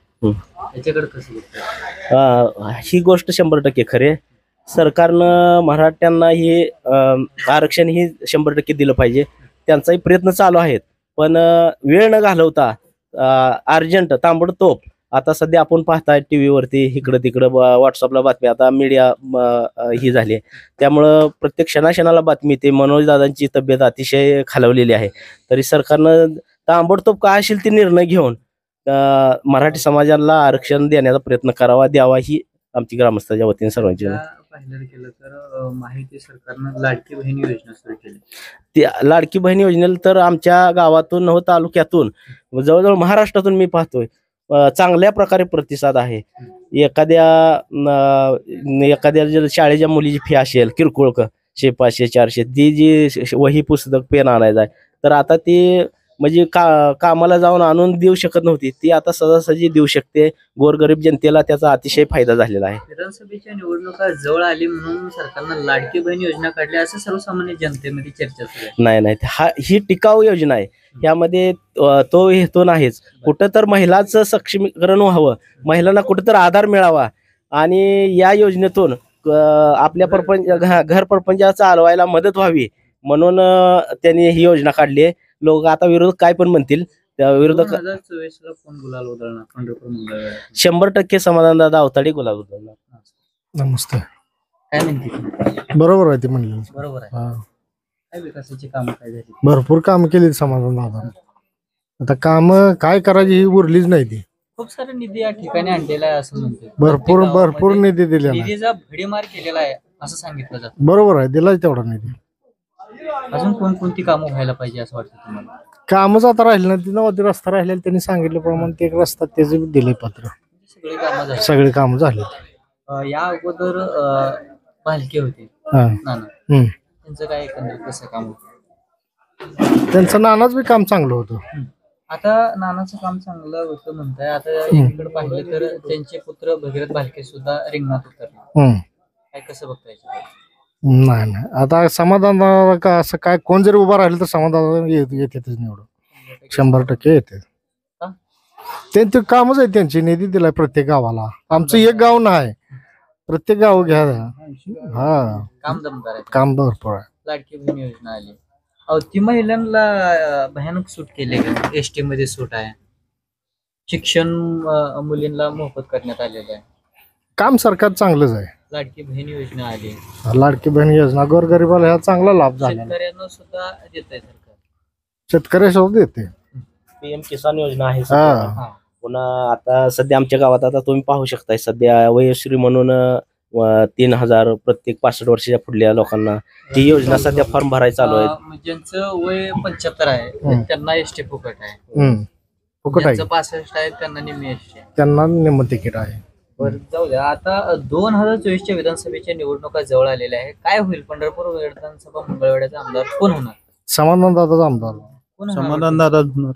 B: त्याच्याकडे कसं बघताय?
I: ही गोष्ट 100% खरे. सरकारनं मराठ्यांना हे आरक्षण ही 100% दिलं पाहिजे. त्यांचाही प्रयत्न चालू आहेत पण वेळ न घालवता अर्जंट तांबडतोब आता सध्या आपण पाहताय टीव्हीवरती इकडं तिकडं व्हॉट्सअपला बातमी, आता मीडिया ही झाली त्यामुळं प्रत्येक क्षणाक्षणाला बातमी ते मनोज दादांची तब्येत अतिशय खालावलेली आहे. तरी सरकारनं तांबडतोब काय असेल ते निर्णय घेऊन मराठी समाजाला आरक्षण देण्याचा प्रयत्न करावा, द्यावा ही आमची ग्रामस्थांच्या वतीने सर्वांची.
B: पाहिलं गेलं तर माहिती सरकारनं लाडकी बहीण योजना सुरू केली.
I: त्या लाडकी बहीण योजनेला तर आमच्या गावातून 9 तालुक्यातून जवळजवळ महाराष्ट्रातून मी पाहतोय चांगल्या प्रकारे प्रतिसाद आहे. एखाद्या जर शाळेच्या मुलीची फी असेल किरकोळ 500-400 ती जी वही पुस्तक पेन आणायचं आहे तर आता ती म्हणजे कामाला जाऊन आणून देऊ शकत नव्हती ती आता सहजासहजी देऊ शकते. गोरगरीब जनतेला त्याचा अतिशय फायदा झालेला आहे.
B: विधानसभेच्या निवडणुका जवळ आली म्हणून सरकारनं लाडकी बहीण योजना काढली असं सर्वसामान्य जनतेमध्ये चर्चा सुरू आहे.
I: नाही ही टिकाऊ योजना आहे. यामध्ये तो हेतू नाहीच. कुठं तर महिलांचं सक्षमीकरण व्हावं, महिलांना कुठं तर आधार मिळावा आणि या योजनेतून आपल्या घर परपंच चालवायला मदत व्हावी म्हणून त्यांनी ही योजना काढली आहे. लोक आता विरोधक काय पण म्हणतील त्या विरोधक
B: 2024ला कोण गुलाल उधळणार? पंढरपूर मंगळवेढा
I: 100% समाधान दादा अवताडे गुलाल उधळणार.
J: नमस्कार.
B: काय म्हणते?
J: बरोबर आहे ते म्हणलं.
B: बरोबर आहे. काय विकासाची कामं काय झाली?
J: भरपूर काम केली समाधान दादा. आता काम काय करायची ही उरलीच नाही ती.
B: खूप सारा निधी या ठिकाणी आणलेला आहे असं म्हणते.
J: भरपूर
B: प्रत्येक
J: भरपूर
B: गावामध्ये
J: निधी दिलेला आहे.
B: निधीचा भडीमार केलेला आहे असं सांगितलं जातं.
J: बरोबर आहे, दिलाय तेवढा निधी.
B: अजून कोणकोणती कामं व्हायला पाहिजे असं वाटतं तुम्हाला?
J: कामच आता राहिले ना, तिथं रस्ता राहिलेला त्यांनी सांगितल्याप्रमाणे ते एक रस्ता त्याचे दिले पत्र.
B: सगळी कामं झाली.
J: सगळे काम झाले.
B: या अगोदर भालके होते
J: हा.
B: नाना,
J: हम्म.
B: त्यांचं काय एकंदरीत कसं काम होतं?
J: त्यांचं नानाच बी काम चांगलं होतं.
B: आता नानाचं काम चांगलं होतं म्हणताय. आता एकीकडे पाहिलं तर त्यांचे पुत्र भगीरथ भालके सुद्धा रिंगणात उतरले.
J: हम्म.
B: काय कसं बघताय?
J: नाही नाही, आता समाधान का असं काय कोण जरी उभा राहिलं तर समाधान येतेच निवडून, 100% येते. त्यांचं कामच आहे, त्यांची निधी दिलाय प्रत्येक गावाला. आमचं एक गाव नाही, प्रत्येक गाव घ्या. हा,
B: काम दमदार आहे.
J: काम भरपूर आहे.
B: लाडकी बहीण योजना आली. अहो, ती महिलांना भयानक सूट केली का? एसटी मध्ये सूट आहे. शिक्षण मुलींना मोफत करण्यात आलेलं आहे.
J: काम सरकार चांगलंच आहे.
B: लाडकी बहीण योजना आली.
J: लाडकी बहीण योजना गोरगरिबाला ह्या चांगला लाभ झाला.
B: शेतकऱ्यांना सुद्धा देत आहे सरकार.
J: शेतकऱ्यासोबत देते.
I: पीएम किसान योजना आहे
J: हा.
I: सध्या. पुन्हा आता सध्या आमच्या गावात आता तुम्ही पाहू शकताय सध्या वयश्री म्हणून 3,000 प्रत्येक 65 वर्षाच्या पुढल्या लोकांना ती योजना सध्या फॉर्म भरायला चालू आहे.
B: ज्यांचं वय 75 आहे त्यांना एसटी फुकट आहे.
J: फुकट आहे.
B: ज्यांचं 65 आहे त्यांना निम्मी एसटी.
J: त्यांना निम्म तिकीट आहे.
B: बरं, जाऊ द्या. आता 2024च्या विधानसभेच्या निवडणुका जवळ आलेल्या आहे. काय होईल? पंढरपूर विधानसभा मंगळवेढ्याचा आमदार कोण होणार?
J: समाधान दादाचा आमदार.
B: कोण होणार?
K: समाधान दादा होणार.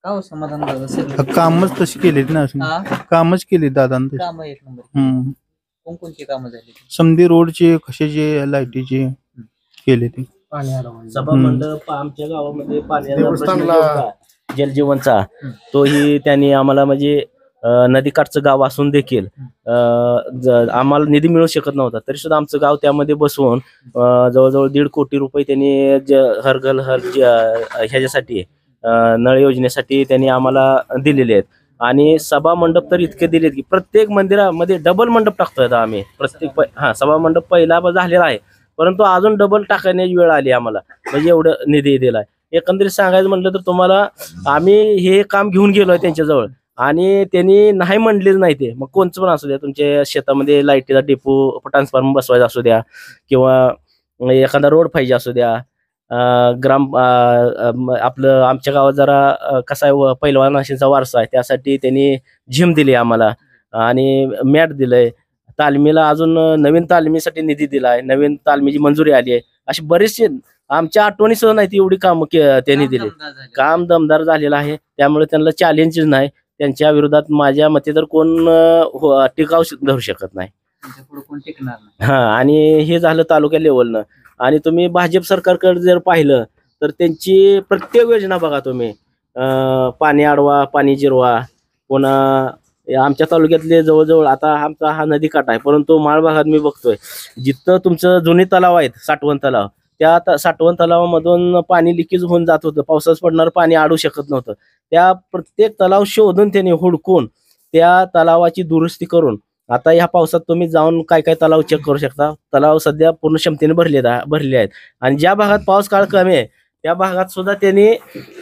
B: का हो समाधान दादा?
K: कामच तशी केलीत ना अजून. कामच केली दादांनी.
B: काम एक नंबर. कोणकोणती कामं झाली?
K: समधी रोडची, कशाची, लाईटीची केली ती.
I: सभा मंडप आमच्या गावामध्ये पाण्याचा प्रश्न जो होता, जलजीवनचा, तोही त्यांनी आम्हाला म्हणजे नदीकाठचं गाव असून देखील आम्हाला निधी मिळू शकत नव्हता, तरी सुद्धा आमचं गाव त्यामध्ये बसवून जवळजवळ 1.5 कोटी रुपये त्यांनी हर घर हर ह्याच्यासाठी नळ योजनेसाठी त्यांनी आम्हाला दिलेले आहेत. आणि सभा मंडप तर इतके दिलेत की प्रत्येक मंदिरामध्ये डबल मंडप टाकतोय आता आम्ही. प्रत्येक सभा मंडप पहिला झालेला आहे, परंतु अजून डबल टाकण्याची वेळ आली आम्हाला, म्हणजे एवढं निधी दिलाय. एकंदरीत सांगायचं म्हटलं तर तुम्हाला आम्ही हे काम घेऊन गेलोय त्यांच्याजवळ आणि त्यांनी नाही म्हणलेच नाही. ते मग कोणचं पण असू द्या, तुमच्या शेतामध्ये लाईटीचा डेपो ट्रान्सफॉर्मर बसवायचा असू द्या किंवा एखादा रोड पाहिजे असू द्या, आपलं आमच्या गावात जरा कसा आहे पैलवानाशीचा वारसा आहे, त्यासाठी त्यांनी जिम दिली आम्हाला आणि मॅट दिलंय. तालमीला अजून नवीन तालमीसाठी निधी दिलाय, नवीन तालमीची मंजुरी आली आहे. अशी बरेचसे आमच्या आठवणी सुद्धा नाही एवढी काम त्यांनी दिली. काम दमदार झालेलं आहे, त्यामुळे त्यांना चॅलेंजेस नाही. त्यांच्या विरोधात माझ्या मते तर कोण टिकाव धरू शकत नाही. हा, आणि हे झालं तालुक्या लेवलनं. आणि तुम्ही भाजप सरकारकडे जर पाहिलं तर त्यांची प्रत्येक योजना बघा तुम्ही, पाणी अडवा, पाणी जिरवा. पुन्हा आमच्या तालुक्यातले जवळजवळ आता आमचा हा नदीकाठ आहे, परंतु माळ भागात मी बघतोय जिथं तुमचं जुने तलाव आहेत, साठवण तलाव, त्या साठवण तलावामधून पाणी लिकेज होऊन जात होतं. पावसाच पडणार पाणी अडू शकत नव्हतं. त्या प्रत्येक तलाव शोधून त्यांनी हुडकून त्या तलावाची दुरुस्ती करून आता ह्या पावसात तुम्ही जाऊन काय काय तलाव चेक करू शकता. तलाव सध्या पूर्ण क्षमतेने भरले आहेत. आणि ज्या भागात पाऊस काळ कमी आहे त्या भागात सुद्धा त्यांनी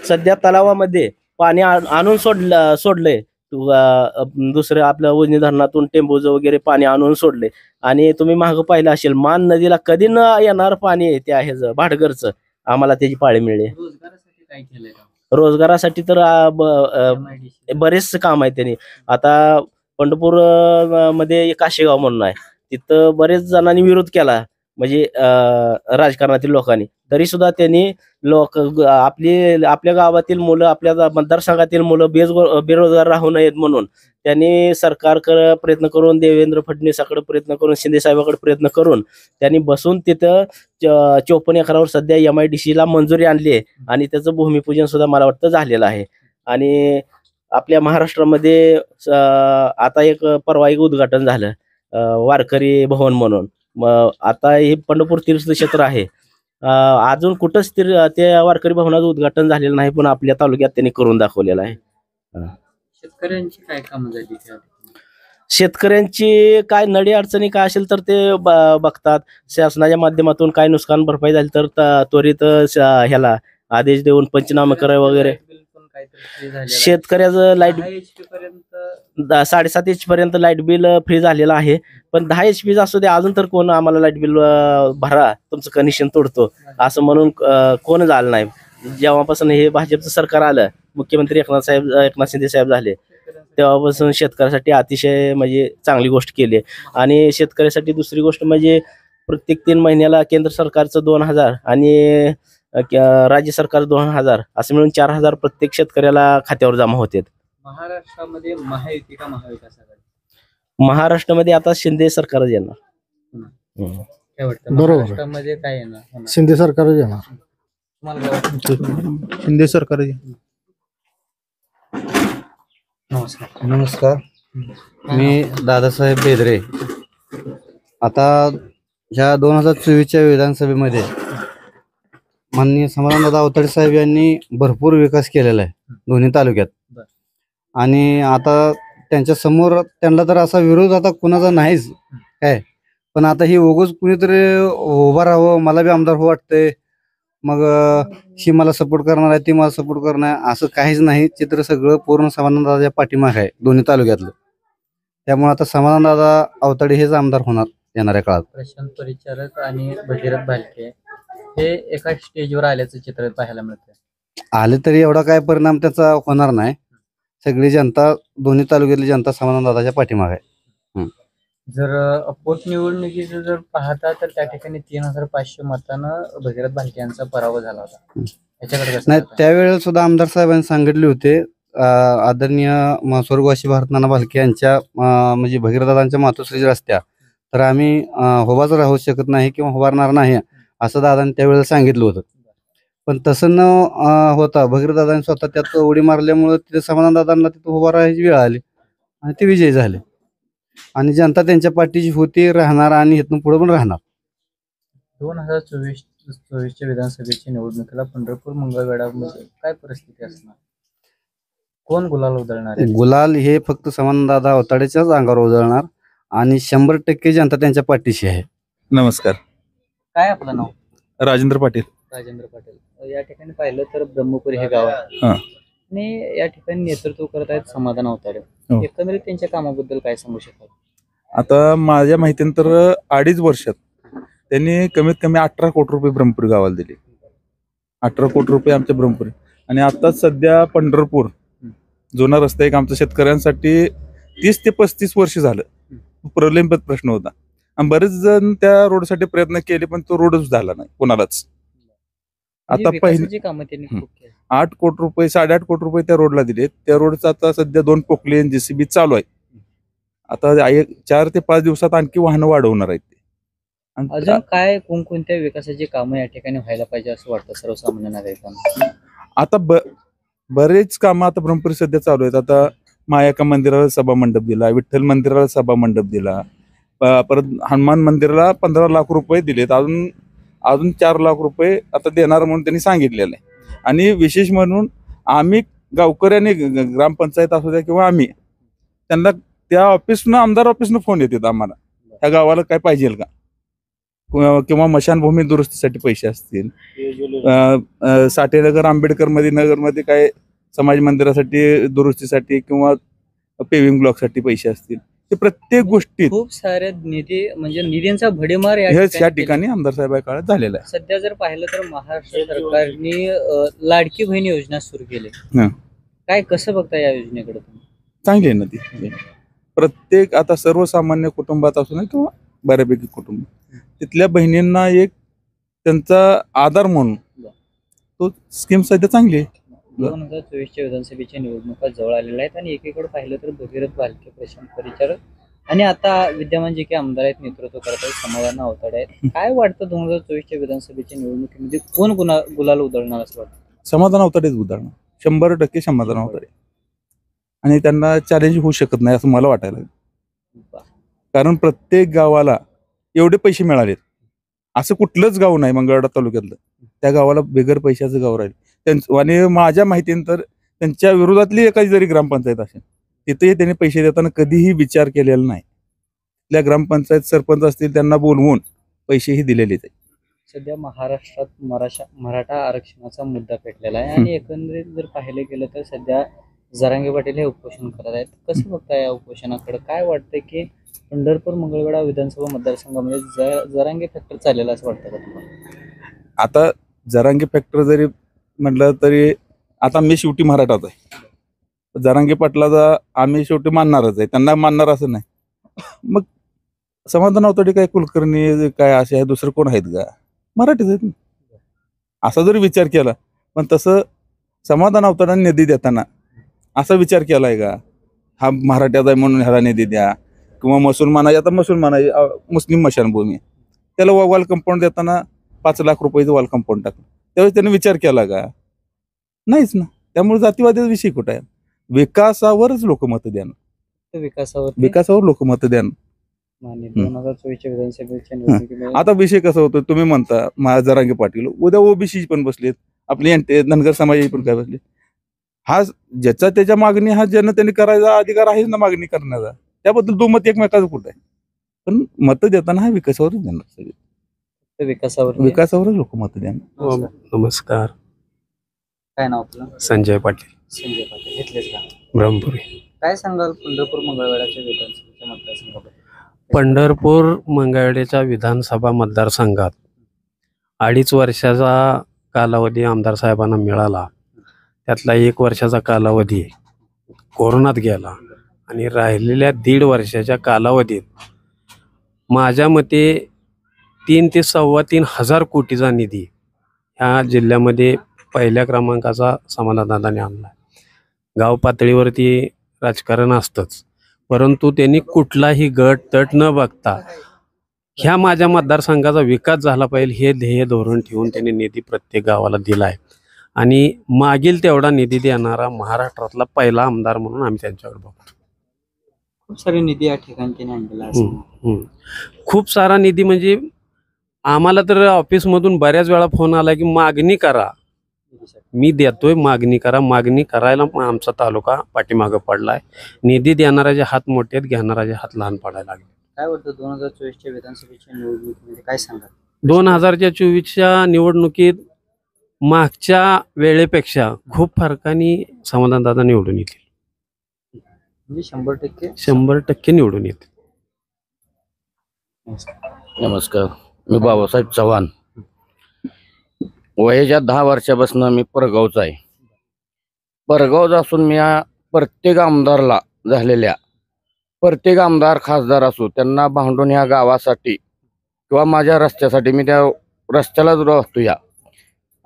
I: सध्या तलावामध्ये पाणी आणून सोडलंय. दुसऱ्या आपल्या उजनी धरणातून टेंबूचं वगैरे पाणी आणून सोडले. आणि तुम्ही मागं पाहिलं असेल, मान नदीला कधी न येणार पाणी आहे त्या ह्याचं भाटघरचं, आम्हाला त्याची पाळी मिळली. रोजगारासाठी तर बरेच काम आहे त्यांनी. आता पंढरपूर मध्ये काशेगाव म्हणून आहे, तिथं बरेच जणांनी विरोध केला, म्हणजे राजकारणातील लोकांनी, तरी सुद्धा त्यांनी आपल्या गावातील मुलं, आपल्या मतदारसंघातील मुलं बेरोजगार राहू नयेत म्हणून त्यांनी सरकारकडे प्रयत्न करून, देवेंद्र फडणवीसाकडे प्रयत्न करून, शिंदे साहेबांकडे प्रयत्न करून त्यांनी बसून तिथं 54 एकरावर सध्या MIDC ला मंजुरी आणली आहे. आणि त्याचं भूमिपूजन सुद्धा मला वाटतं झालेलं आहे. आणि आपल्या महाराष्ट्रामध्ये आता परवा एक उद्घाटन झालं वारकरी भवन म्हणून. आता हे पंढरपूर तीर्थक्षेत्र आहे, अजून कुठंच त्या वारकरी भवनाचं उद्घाटन झालेलं नाही, पण आपल्या तालुक्यात त्यांनी करून दाखवलेलं आहे.
B: शेतकऱ्यांची काय कामं झाली?
I: शेतकऱ्यांची काय नडी अडचणी काय असेल तर ते बघतात. शासनाच्या माध्यमातून काय नुकसान भरपाई झाली तर त्वरित ह्याला आदेश देऊन पंचनामे करावे वगैरे. शेतकऱ्याचं लाईट 7.5 HP पर्यंत लाईट बिल फ्री झालेलं आहे. पण 10 HP असू दे, अजून तर कोण आम्हाला लाईट बिल भरा, तुमचं कनेक्शन तोडतो असं म्हणून कोण झालं नाही. जेव्हापासून हे भाजपचं सरकार आलं, मुख्यमंत्री एकनाथ शिंदे साहेब झाले, तेव्हापासून शेतकऱ्यासाठी अतिशय म्हणजे चांगली गोष्ट केली. आणि शेतकऱ्यासाठी दुसरी गोष्ट म्हणजे प्रत्येक 3 महिन्याला केंद्र सरकारचं 2,000 आणि राज्य सरकार 2,000 असं मिळून 4,000 प्रत्येक शेतकऱ्याला खात्यावर जमा होते.
B: महाराष्ट्रामध्ये महायुती का महाविकास आघाडी?
I: महाराष्ट्रामध्ये आता शिंदे सरकारच येणार.
B: काय वाटतं
J: बरोबर.
B: महाराष्ट्रामध्ये काय येणार?
J: शिंदे सरकारच येणार.
B: तुम्हाला काय वाटतं?
K: शिंदे सरकार.
B: नमस्कार.
F: नमस्कार, मी दादासाहेब बेदरे. आता ह्या 2024च्या विधानसभेमध्ये माननीय समाधानदादा अवताडे साहेब यांनी भरपूर विकास केलेला आहे दोन्ही तालुक्यात. आणि आता त्यांच्या समोर त्यांना तर असा विरोध आता कुणाचा नाहीच काय, पण आता ही ओघच कुणीतरी उभा राहावं, मला बी आमदार हो वाटतंय, मग ही मला सपोर्ट करणार आहे, ती मला सपोर्ट करणार आहे, असं काहीच नाही. चित्र सगळं पूर्ण समाधानदादाच्या पाठीमागे आहे दोन्ही तालुक्यातलं. त्यामुळे आता समाधानदादा अवताडे हेच आमदार होणार येणाऱ्या काळात.
B: प्रशांत परिचारक आणि भगीरथ भालके हे एका स्टेजवर आल्याचं चित्र पाहायला मिळतं.
F: आले तरी एवढा काय परिणाम त्याचा होणार नाही. सगळी जनता, दोन्ही तालुक्यातली जनता समाधानदादाच्या पाठीमागे आहे.
B: जर पोटनिवडणुकीचं जर पाहता तर त्या ठिकाणी 3,500 मतानं भगीरथ भालके यांचा पराभव झाला होता. याच्याकडे कसं
F: नाही,
B: पाहता?
F: त्यावेळेस सुद्धा आमदार साहेबांनी सांगितले होते, आदरणीय स्वर्गवासी भारतनाना भालके यांच्या म्हणजे भगीरथदादांच्या मातोश्री रस्त्या तर आम्ही उभाच राहू शकत नाही किंवा उभारणार नाही असं दादांनी त्यावेळेला सांगितलं होतं. पण तसं न होता भगीरथदादांनी स्वतः त्यात उडी मारल्यामुळे तिथे समाधानदादांना तिथं उभा राहायची वेळ आली आणि ते विजयी झाले. आणि जनता त्यांच्या पाठीची होती, राहणार आणि इथून पुढे पण राहणार.
B: 2024च्या विधानसभेच्या निवडणुकीला पंढरपूर मंगळवेढ्यामध्ये काय परिस्थिती असणार? कोण गुलाल उधळणार आहे?
F: गुलाल हे फक्त समाधानदादा अवताडेच्याच अंगावर उजळणार आणि 100% जनता त्यांच्या पाठीशी आहे.
L: नमस्कार,
B: काय आपलं नाव?
L: राजेंद्र पाटील.
B: राजेंद्र पाटील. या ठिकाणी पाहिलं तर ब्रह्मपुरी हे गाव आहे आणि या ठिकाणी नेतृत्व करत आहेत समाधान अवताडे. एकंदरीत त्यांच्या कामाबद्दल काय सांगू शकाल?
L: आता माझ्या माहितीनं तर 2.5 वर्षात त्यांनी कमीत कमी 18 कोटी रुपये ब्रह्मपुरी गावाला दिले. 18 कोटी रुपये आमच्या ब्रह्मपुरी. आणि आता सध्या पंढरपूर जुना रस्ता एक आमच्या शेतकऱ्यांसाठी 30 ते 35 वर्ष झालं प्रलंबित प्रश्न होता आणि बरेच जण त्या रोडसाठी प्रयत्न केले पण तो रोडच झाला नाही कोणालाच. आता पहिले 8 कोटी रुपये 8.5 कोटी रुपये त्या रोडला दिले. त्या रोडचा आता सध्या 2 पोकलेन JCB चालू आहे. आता 4 ते 5 दिवसात आणखी वाहनं वाढवणार आहेत ते.
B: अजून काय कोणकोणत्या विकासाची कामं या ठिकाणी व्हायला पाहिजे असं वाटतं सर्वसामान्य नागरिकांना?
L: आता बरेच कामं आता ब्रह्मपुरी सध्या चालू आहेत. आता मायाका मंदिराला सभा मंडप दिला, विठ्ठल मंदिराला सभा मंडप दिला, परत हनुमान मंदिराला 15 लाख रुपये दिलेत. अजून 4 लाख रुपये आता देणार म्हणून त्यांनी सांगितलेलं आहे. आणि विशेष म्हणून आम्ही गावकऱ्यांनी ग्रामपंचायत असू द्या किंवा आम्ही त्यांना त्या ऑफिसनं आमदार ऑफिसनं फोन येतात आम्हाला त्या गावाला काय पाहिजे का किंवा मशानभूमी दुरुस्तीसाठी पैसे असतील, साठेनगर आंबेडकर नगरमध्ये काय समाज मंदिरासाठी दुरुस्तीसाठी किंवा पेविंग ब्लॉकसाठी पैसे असतील, ते प्रत्येक गोष्टीत
B: खूप साऱ्या निधी म्हणजे निधींचा भडीमार
L: या ठिकाणी आमदार साहेब काळात झालेला आहे.
B: सध्या जर पाहिलं तर महाराष्ट्र सरकारने लाडकी बहीण योजना सुरू केली. काय कसं बघता या योजनेकडे तुम्ही?
L: चांगली आहे ना ती. प्रत्येक आता सर्वसामान्य कुटुंबात असू नये किंवा बऱ्यापैकी कुटुंब तिथल्या बहिणींना एक त्यांचा आधार म्हणून तो स्कीम सध्या चांगली आहे.
B: 2024च्या विधानसभेच्या निवडणुका जवळ आलेल्या आहेत आणि एकीकडे पाहिलं तर भगीरथ भालके, प्रशांत परिचारक आणि आता विद्यमान जे काही आमदार आहेत नेतृत्व करत आहेत समाधान अवताडे आहेत. काय वाटतं 2024च्या विधानसभेच्या निवडणुकीमध्ये कोण गुलाल उधळणार असं वाटतं?
L: समाधान अवताडेच उदाहरण 100% समाधान अवताडे. आणि त्यांना चॅलेंज होऊ शकत नाही असं मला वाटायला लागलं. कारण प्रत्येक गावाला एवढे पैसे मिळालेत असं कुठलंच गाव नाही मंगळवेढा तालुक्यातलं त्या गावाला बेगर पैशाचं गाव राहील. आणि माझ्या माहितीनं तर त्यांच्या विरोधातली एखादी जरी ग्रामपंचायत असेल तिथेही त्यांनी पैसे देताना कधीही विचार केलेला नाही. त्या ग्रामपंचायत सरपंच असतील त्यांना बोलवून पैसेही दिलेले आहेत.
B: सध्या महाराष्ट्रात मराठा आरक्षणाचा मुद्दा पेटलेला आहे आणि एकंदरीत जर पाहिलं गेलं तर सध्या जरांगे पाटील हे उपोषण करत आहेत. कसं बघताय या उपोषणाकडे? काय वाटतंय की पंढरपूर मंगळवेढा विधानसभा मतदारसंघामध्ये जरांगे फॅक्टर चालेल असं वाटतं का तुम्हाला?
L: आता जरांगे फॅक्टर जरी म्हटलं तरी आता मी शेवटी मराठाच आहे. जरांगे पाटलाचा आम्ही शेवटी मानणारच आहे, त्यांना मानणार असं नाही. मग समाधान अवतडे काय कुलकर्णी काय असे आहे, दुसरं कोण आहेत का? मराठीच आहेत ना. असा जरी विचार केला, पण तसं समाधान अवतड्यांना निधी देताना असा विचार केलाय का हा मराठ्याचा आहे म्हणून ह्याला निधी द्या, किंवा मुसलमान आहे, आता मुसलमान आहे, मुस्लिम मशानभूमी त्याला वॉल कंपाऊंड देताना 5 लाख रुपयाचं वॉल कंपाऊंड टाकलं, त्यावेळेस त्याने विचार केला का? नाहीच ना. त्यामुळे जातीवादाचा विषय कुठं आहे? विकासावरच लोक मत देणार, विकासावर लोक मत देणार.
B: 2024 विधानसभेच्या निवडणुकीमध्ये
L: आता विषय कसा होतो, तुम्ही म्हणता जरांगे पाटील, उद्या ओबीसी पण बसलेत, आपले धनगर समाज पण काय बसले. हा ज्याचा त्याच्या मागणी हा जनतेने करायचा अधिकार आहे ना मागणी करण्याचा, त्याबद्दल दुमत एकमेकाचं कुठं आहे. पण मत देताना हा विकासावरच देणार, सगळे विकासावरच लोक मत देणार.
M: नमस्कार,
B: काय नाव आपलं?
M: संजय पाटील,
B: संजय पाटील. घेतलेच का
M: ब्रह्मपुरी.
B: काय सांगाल पंढरपूर मंगळवेढ्याच्या विधानसभेच्या मतदारसंघाबद्दल?
M: पंढरपूर मंगळवेढ्याच्या विधानसभा मतदारसंघात 2.5 वर्षाचा कालावधी आमदार साहेबांना मिळाला. त्यातला 1 वर्षाचा कालावधी कोरोनात गेला आणि राहिलेल्या 1.5 वर्षाच्या कालावधीत माझ्या मते 3 ते 3.25 हजार कोटीचा निधी ह्या जिल्ह्यामध्ये पहिल्या क्रमांकाचा समाधानदादाने आणला. गाव पातळीवरती राजकारण असतंच, परंतु त्यांनी कुठलाही गट तट न बघता ह्या माझ्या मतदारसंघाचा विकास झाला पाहिजे हे ध्येय धोरण ठेवून त्यांनी निधी प्रत्येक गावाला दिला आहे. आणि मागील तेवढा निधी देणारा महाराष्ट्रातला पहिला आमदार म्हणून आम्ही त्यांच्याकडे बघतो.
B: खूप सारे निधी या ठिकाणी त्यांनी आणलेला आहे.
M: खूप सारा निधी म्हणजे आम्हाला तर ऑफिसमधून बऱ्याच वेळा फोन आला की मागणी करा, मी देतोय, मागणी करा. मागणी करायला आमचा तालुका पाठीमागं पडलाय. निधी देणाऱ्याचे हात मोठे आहेत, घेणाऱ्याचे हात लहान पडायला लागले.
B: काय वाटतं 2024च्या विधानसभेच्या निवडणुकीमध्ये काय सांगा?
M: 2024च्या निवडणुकीत मागच्या वेळेपेक्षा खूप फरकाने समाधानदादा निवडून येतील.
B: म्हणजे
M: 100% निवडून येतील.
D: नमस्कार, मी बाबासाहेब चव्हाण. वयाच्या 10 वर्षापासून मी परगावचा आहे. परगावचा असून मी प्रत्येक आमदारला झालेल्या प्रत्येक आमदार खासदार असो त्यांना भांडून ह्या गावासाठी किंवा माझ्या रस्त्यासाठी मी त्या रस्त्यालाच राहतो या.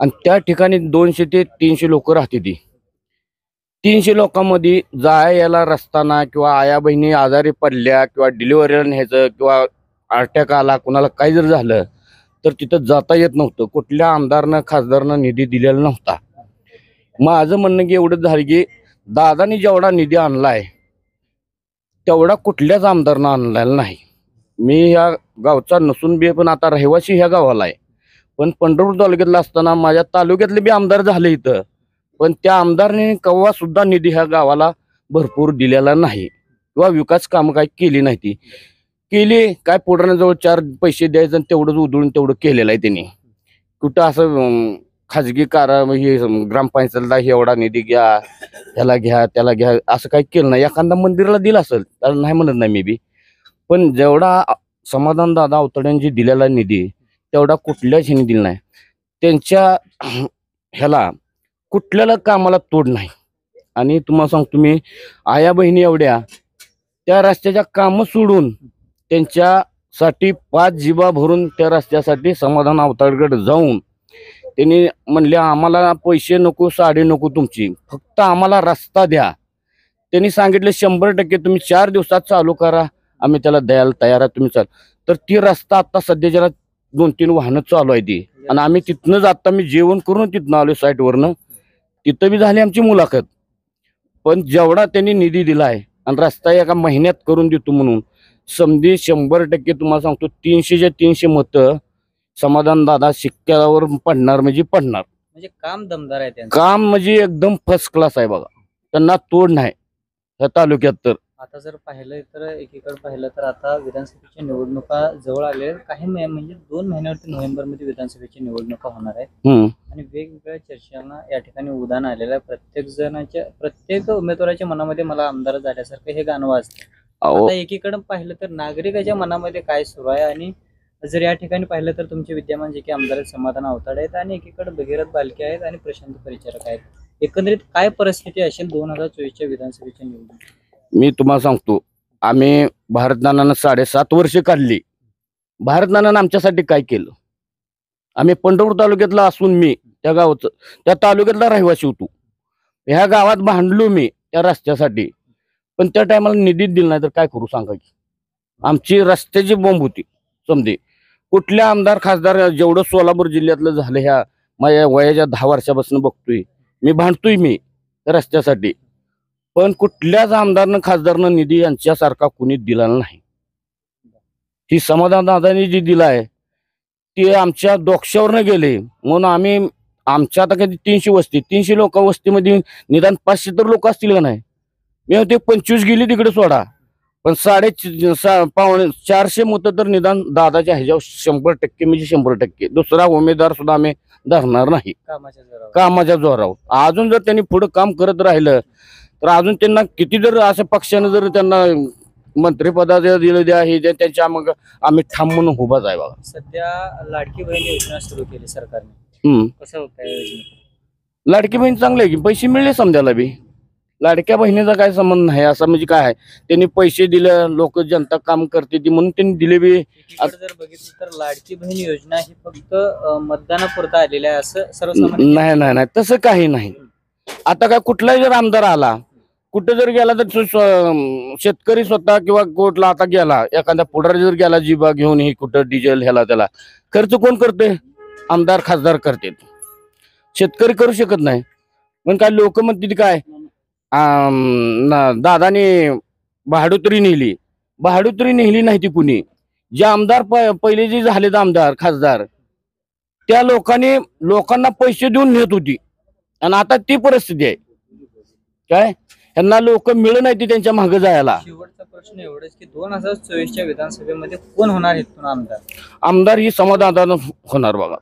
D: आणि त्या ठिकाणी 200 ते 300 लोक राहते. ती 300 लोकांमध्ये जाय यायला रस्ता ना, किंवा आया बहिणी आजारी पडल्या किंवा डिलिव्हरीला न्यायचं किंवा अटॅक आला कुणाला काही जर झालं तर तिथं जाता येत नव्हतं. कुठल्या आमदारनं खासदारनं निधी दिलेला नव्हता. माझं म्हणणं की एवढं झालं की दादानी जेवढा निधी आणलाय तेवढा कुठल्याच आमदारनं आणलेला नाही. मी ह्या गावचा नसून बी पण आता रहिवासी ह्या गावाला आहे, पण पंढरपूर तालुक्यातला असताना माझ्या तालुक्यातले बी आमदार झाले इथं, पण त्या आमदारने केव्हा सुद्धा निधी ह्या गावाला भरपूर दिलेला नाही किंवा विकास कामं काही केली नाही. ती केली काय पोटाण्याजवळ 4 पैसे द्यायचं आणि तेवढंच उधळून तेवढं केलेलं आहे त्यांनी. कुठं असं खाजगी हे ग्रामपंचायतला एवढा निधी घ्या, ह्याला घ्या त्याला घ्या असं काही केलं नाही. एखादा मंदिराला दिला असेल त्याला नाही म्हणत नाही मी बी, पण जेवढा समाधान दादा अवतड्यांची दिलेला निधी तेवढा कुठल्याच ह्याने दिला नाही. त्यांच्या ह्याला कुठल्याला कामाला तोड नाही. आणि तुम्हाला सांगतो मी, आया बहिणी एवढ्या त्या रस्त्याच्या कामं सोडून त्यांच्यासाठी 5 जिबा भरून त्या रस्त्यासाठी समाधान अवताडकडे जाऊन त्यांनी म्हणले आम्हाला पैसे नको, साडी नको तुमची, फक्त आम्हाला रस्ता द्या. त्यांनी सांगितले 100% तुम्ही 4 दिवसात चालू करा, आम्ही त्याला द्यायला तयार आहे, तुम्ही चाल. तर ती रस्ता आता सध्याच्या 2-3 वाहनं चालू आहे ती. आणि आम्ही तिथनंच आता मी जेवण करून तिथनं आलो साईटवरनं, तिथं बी झाली आमची मुलाखत. पण जेवढा त्यांनी निधी दिलाय आणि रस्ता एका महिन्यात करून देतो म्हणून समधी 100% तुम्हाला सांगतो 300च्या 300 मतं समाधान दादा शिक्क्यावर पडणार म्हणजे पडणार.
B: म्हणजे काम दमदार आहे त्यांचं.
M: काम म्हणजे एकदम फर्स्ट क्लास आहे बघा, त्यांना तोड नाही ह्या तालुक्यात. तर
B: आता जर पाहिलं तर एकीकडे पाहिलं तर आता विधानसभेच्या निवडणुका जवळ आले काही म्हणजे 2 महिन्यावरती नोव्हेंबरमध्ये विधानसभेच्या निवडणुका होणार आहेत आणि वेगवेगळ्या चर्चांना या ठिकाणी उदाहरण आलेलं आहे. प्रत्येक उमेदवाराच्या मनामध्ये मला आमदार झाल्यासारखं हे गाणं वाजतं. आता एकीकडे पाहिलं तर नागरिकाच्या मनामध्ये काय सुरू आहे आणि जर या ठिकाणी पाहिलं तर तुमचे विद्यमान जे की आमदार समाधान आवताडे आहेत आणि एकीकडे भगीरथ बालके आहेत आणि प्रशांत परिचारक आहेत. एकंदरीत काय परिस्थिती असेल 2024च्या विधानसभेच्या निवडणुकीत?
D: मी तुम्हाला सांगतो, आम्ही भारतनानानं 7.5 वर्ष काढली. भारतनानानं आमच्यासाठी काय केलं? आम्ही पंढरपूर तालुक्यातला असून मी त्या गावाचं त्या तालुक्यातला रहिवासी होतो. ह्या गावात भांडलो मी त्या रस्त्यासाठी, पण त्या टायमाला निधी दिला नाही तर काय करू सांगा की? आमची रस्त्याची बोंब होती समजे. कुठल्या आमदार खासदार जेवढं सोलापूर जिल्ह्यातलं झालं ह्या माझ्या वयाच्या 10 वर्षापासून बघतोय मी, भांडतोय मी रस्त्यासाठी, पण कुठल्याच आमदारनं खासदारनं निधी यांच्यासारखा कुणी दिला नाही. ही समाधान दादानी जी दिलाय ते आमच्या डोक्यावरनं गेले म्हणून आम्ही आमच्या आता कधी 300 वस्ती 300 लोक वस्तीमध्ये निदान 500 तर लोक असतील का नाही. मी होते 25 गेली तिकडे सोडा, पण 450 मतं तर निदान दादाच्या ह्याच्यावर 100% म्हणजे 100%. दुसरा उमेदवार सुद्धा आम्ही धरणार नाही कामाच्या जोरावर. अजून जर त्यांनी पुढे काम करत राहिलं तर अजून त्यांना किती जर अशा पक्षाने जर त्यांना मंत्रिपदाचे दिलं द्या हे द्या त्यांच्या मग आम्ही ठाम म्हणून उभाच आहे बघा.
B: सध्या लाडकी बहीण योजना सुरू केली सरकारने, कसं होतं?
D: लाडकी बहीण चांगली आहे की पैसे मिळले समजायला बी. लाडक्या बहिणीचा काय संबंध नाही असं म्हणजे काय आहे, त्यांनी पैसे दिले लोक जनता काम करते ती म्हणून त्यांनी दिले बी.
B: जर बघितलं तर लाडकी बहीण योजना ही फक्त मतदानापुरता आलेली आहे असं सर्वसामान्य
D: नाही नाही नाही तसं काही नाही. आता काय कुठलाही जर आमदार आला कुठे जर गेला तर शेतकरी स्वतः किंवा कुठला आता गेला एखादा पुढारी जर गेला जीबा घेऊन ही कुठं डिझेल ह्याला त्याला खर्च कोण करते? आमदार खासदार करते, शेतकरी करू शकत नाही. पण काय लोक म्हणते काय दादाने भाडोत्री नेली नाही ती कुणी. जे आमदार पहिले जे झालेत आमदार खासदार त्या लोकांना पैसे देऊन नेत होती आणि आता ती परिस्थिती आहे. काय त्यांना लोक मिळत नाही ती त्यांच्या मागे जायला.
B: शेवटचा प्रश्न एवढाच की 2024च्या विधानसभेमध्ये कोण होणार इथून आमदार?
D: आमदार ही समाधान होणार बघा.